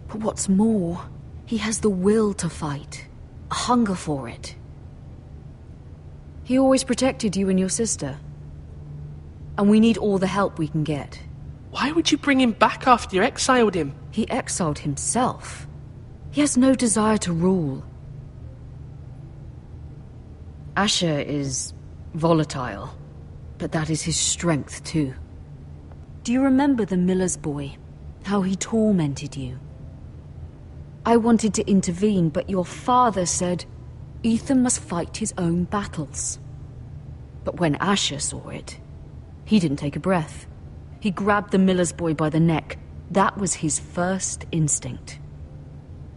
But what's more, he has the will to fight. A hunger for it. He always protected you and your sister. And we need all the help we can get. Why would you bring him back after you exiled him? He exiled himself. He has no desire to rule. Asher is volatile, but that is his strength too. Do you remember the miller's boy? How he tormented you? I wanted to intervene, but your father said Ethan must fight his own battles. But when Asher saw it, he didn't take a breath. He grabbed the miller's boy by the neck. That was his first instinct.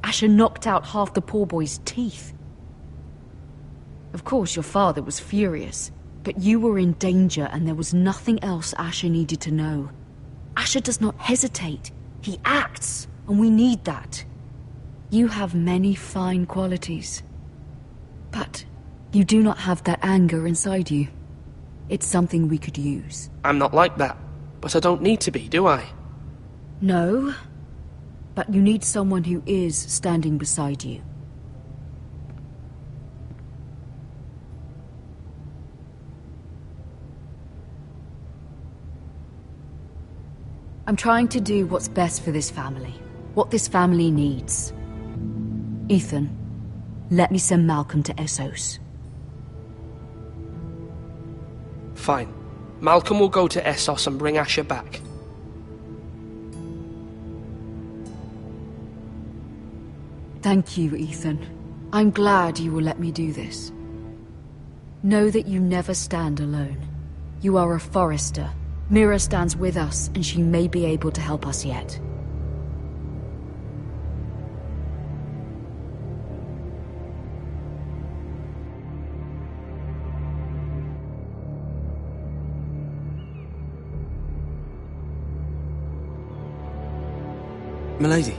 Asher knocked out half the poor boy's teeth. Of course, your father was furious, but you were in danger and there was nothing else Asher needed to know. Asher does not hesitate. He acts, and we need that. You have many fine qualities, but you do not have that anger inside you. It's something we could use. I'm not like that. But I don't need to be, do I? No, but you need someone who is standing beside you. I'm trying to do what's best for this family, what this family needs. Ethan, let me send Malcolm to Essos. fine. Malcolm will go to Essos and bring Asher back. Thank you, Ethan. I'm glad you will let me do this. Know that you never stand alone. You are a Forrester. Mira stands with us, and she may be able to help us yet. Milady.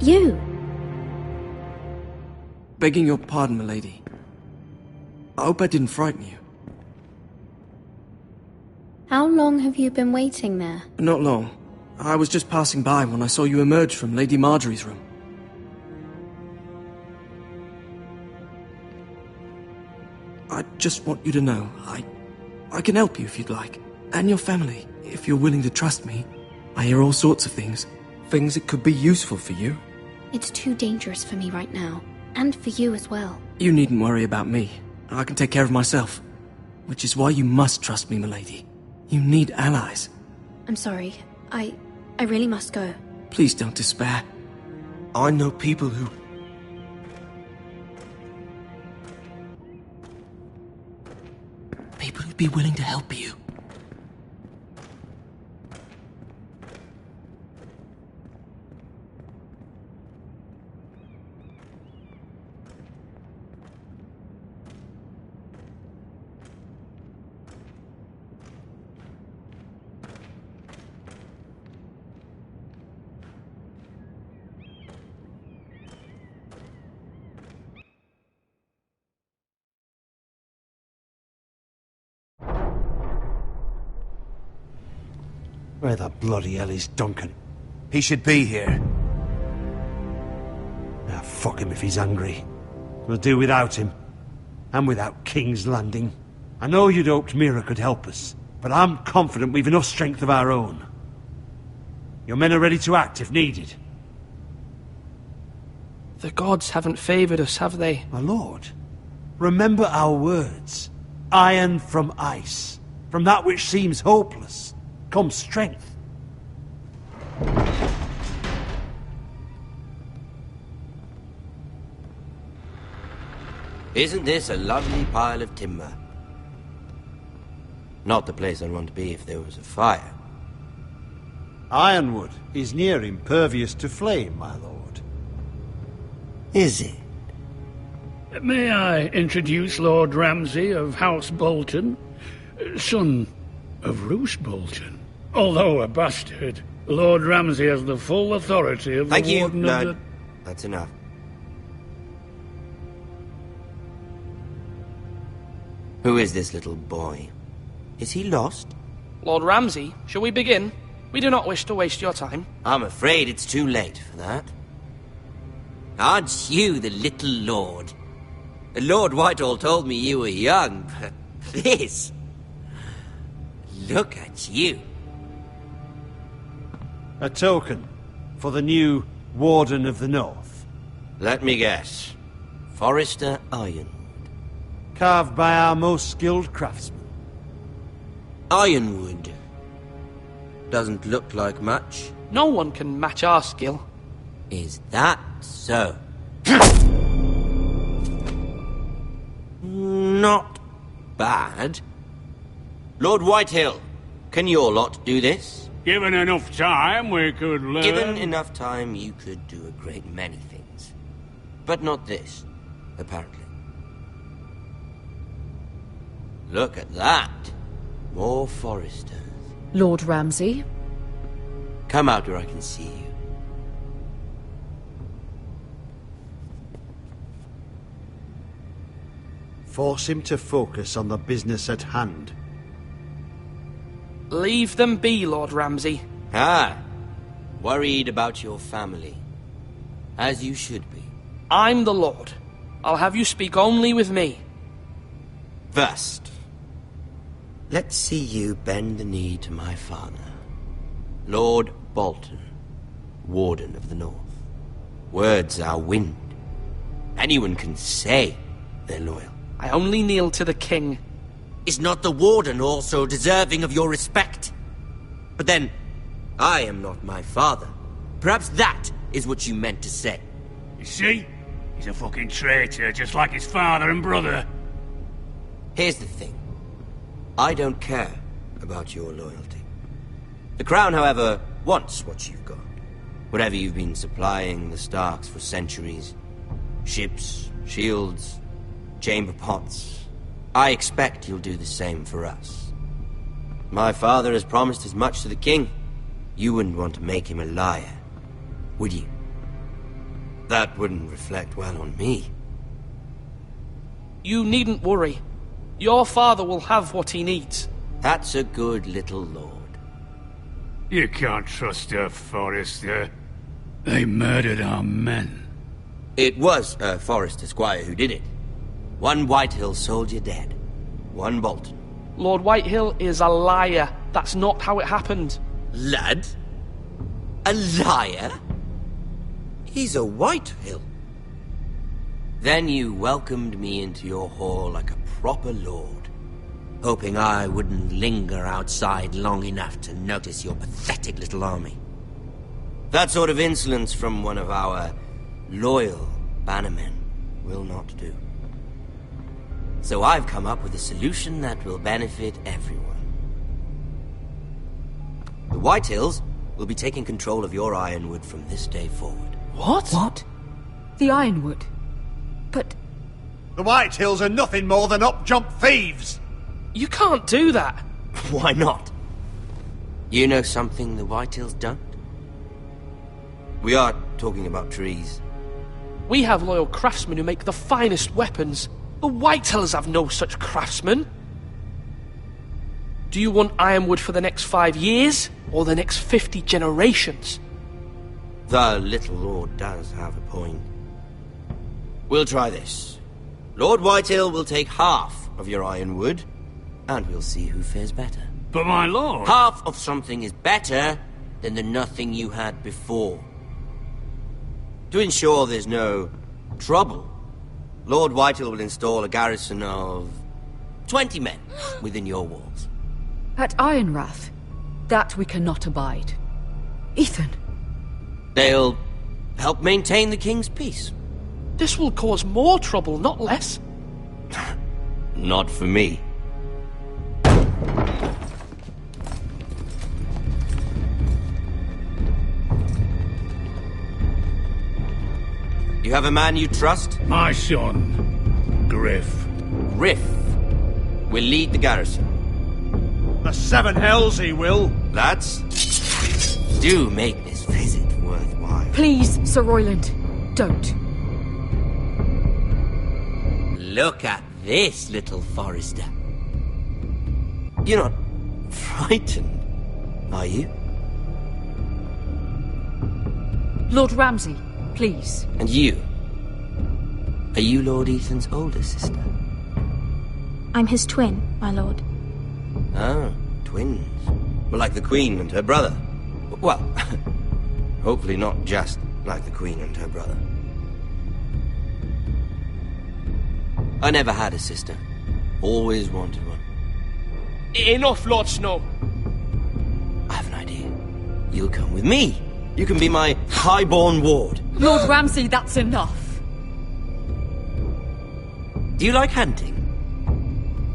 You? Begging your pardon, milady. I hope I didn't frighten you. How long have you been waiting there? Not long. I was just passing by when I saw you emerge from Lady Marjorie's room. I just want you to know, I can help you if you'd like. And your family, if you're willing to trust me. I hear all sorts of things. Things that could be useful for you. It's too dangerous for me right now. And for you as well. You needn't worry about me. I can take care of myself. Which is why you must trust me, milady. You need allies. I'm sorry. I really must go. Please don't despair. I know people who... People who'd be willing to help you. Where the bloody hell is Duncan? He should be here. Ah, fuck him if he's angry. We'll do without him. And without King's Landing. I know you'd hoped Mira could help us, but I'm confident we've enough strength of our own. Your men are ready to act if needed. The gods haven't favoured us, have they? My lord, remember our words. Iron from ice. From that which seems hopeless comes strength. Isn't this a lovely pile of timber? Not the place I'd want to be if there was a fire. Ironwood is near impervious to flame, my lord. Is it? May I introduce Lord Ramsay of House Bolton, son of Roose Bolton? Although a bastard, Lord Ramsay has the full authority of Thank the you, Warden Lord. of the... That's enough. Who is this little boy? Is he lost? Lord Ramsay, shall we begin? We do not wish to waste your time. I'm afraid it's too late for that. Aren't you the little lord? Lord Whitehall told me you were young, but this... Look at you. A token for the new Warden of the North. Let me guess. Forrester Ironwood. Carved by our most skilled craftsmen. Ironwood. Doesn't look like much. No one can match our skill. Is that so? Not bad. Lord Whitehill, can your lot do this? Given enough time, we could learn... Given enough time, you could do a great many things. But not this, apparently. Look at that. More Forresters. Lord Ramsay? Come out where I can see you. Force him to focus on the business at hand. Leave them be, Lord Ramsay. Ah, worried about your family. As you should be. I'm the Lord. I'll have you speak only with me. First, let's see you bend the knee to my father, Lord Bolton, Warden of the North. Words are wind. Anyone can say they're loyal. I only kneel to the king. Is not the warden also deserving of your respect? But then, I am not my father. Perhaps that is what you meant to say. You see? He's a fucking traitor, just like his father and brother. Here's the thing. I don't care about your loyalty. The Crown, however, wants what you've got. Whatever you've been supplying the Starks for centuries. Ships, shields, chamber pots. I expect you'll do the same for us. My father has promised as much to the king. You wouldn't want to make him a liar, would you? That wouldn't reflect well on me. You needn't worry. Your father will have what he needs. That's a good little lord. You can't trust her, Forrester. They murdered our men. It was a Forrester squire who did it. One Whitehill soldier dead. One Bolton. Lord Whitehill is a liar. That's not how it happened. Lad? A liar? He's a Whitehill. Then you welcomed me into your hall like a proper lord, hoping I wouldn't linger outside long enough to notice your pathetic little army. That sort of insolence from one of our loyal bannermen will not do. So I've come up with a solution that will benefit everyone. The Whitehills will be taking control of your Ironwood from this day forward. What? What? The Ironwood? But... The Whitehills are nothing more than up-jump thieves! You can't do that! Why not? You know something the Whitehills don't? We are talking about trees. We have loyal craftsmen who make the finest weapons. The Whitehills have no such craftsmen. Do you want Ironwood for the next 5 years, or the next 50 generations? The little lord does have a point. We'll try this. Lord Whitehill will take half of your Ironwood, and we'll see who fares better. But my lord... Half of something is better than the nothing you had before. To ensure there's no trouble, Lord Whitehill will install a garrison of 20 men within your walls. At Ironrath? That we cannot abide. Ethan! They'll help maintain the king's peace. This will cause more trouble, not less. Not for me. You have a man you trust? My son, Griff. Griff will lead the garrison. The seven hells he will. Lads, do make this visit worthwhile. Please, Sir Royland, don't. Look at this, little Forrester. You're not frightened, are you? Lord Ramsay, please. And you? Are you Lord Ethan's older sister? I'm his twin, my lord. Ah, twins. Well, like the Queen and her brother. Well, hopefully not just like the Queen and her brother. I never had a sister. Always wanted one. Enough, Lord Snow. I have an idea. You'll come with me. You can be my highborn ward. Lord Ramsay, that's enough. Do you like hunting?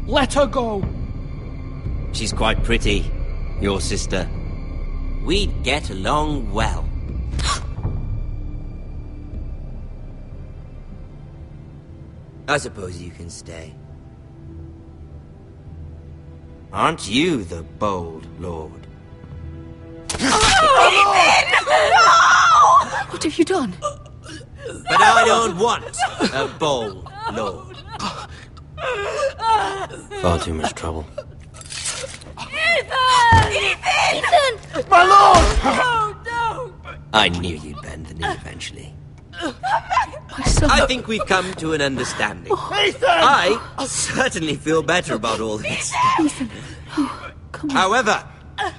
Let her go. She's quite pretty, your sister. We'd get along well. I suppose you can stay. Aren't you the bold lord? What have you done? But I don't want a bold lord. Far too much trouble. Ethan! My lord! No! I knew you'd bend the knee eventually. My son... I think we've come to an understanding. Ethan! I certainly feel better about all this. Ethan, come on. However,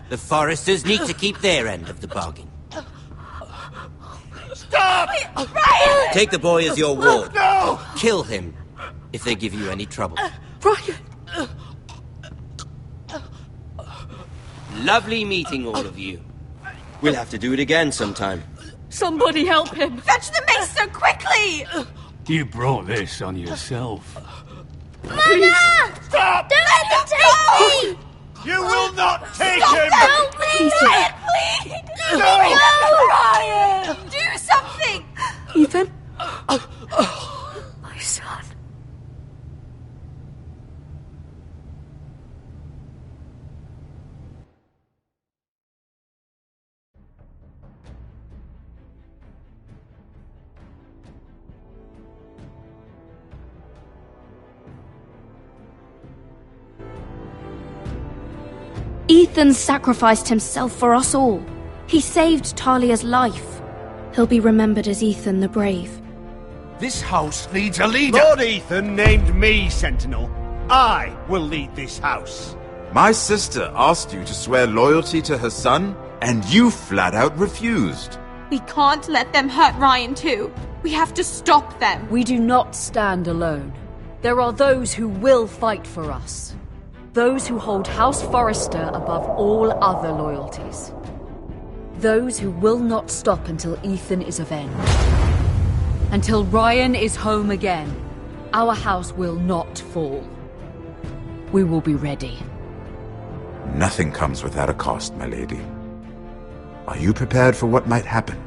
the Foresters need to keep their end of the bargain. Stop! Ryan! Take the boy as your ward. No! Kill him if they give you any trouble. Ryan! Lovely meeting all of you. We'll have to do it again sometime. Somebody help him! Fetch the mace so quickly! You brought this on yourself. Mama! Stop! Don't let him take me! You will not take Stop him! Help me! Ryan, please! No! Ryan! Do something! Ethan? My son. Ethan sacrificed himself for us all. He saved Talia's life. He'll be remembered as Ethan the Brave. This house needs a leader! Lord Ethan named me Sentinel. I will lead this house. My sister asked you to swear loyalty to her son, and you flat out refused. We can't let them hurt Ryan too. We have to stop them. We do not stand alone. There are those who will fight for us. Those who hold House Forrester above all other loyalties. Those who will not stop until Ethan is avenged. Until Ryan is home again, our house will not fall. We will be ready. Nothing comes without a cost, my lady. Are you prepared for what might happen?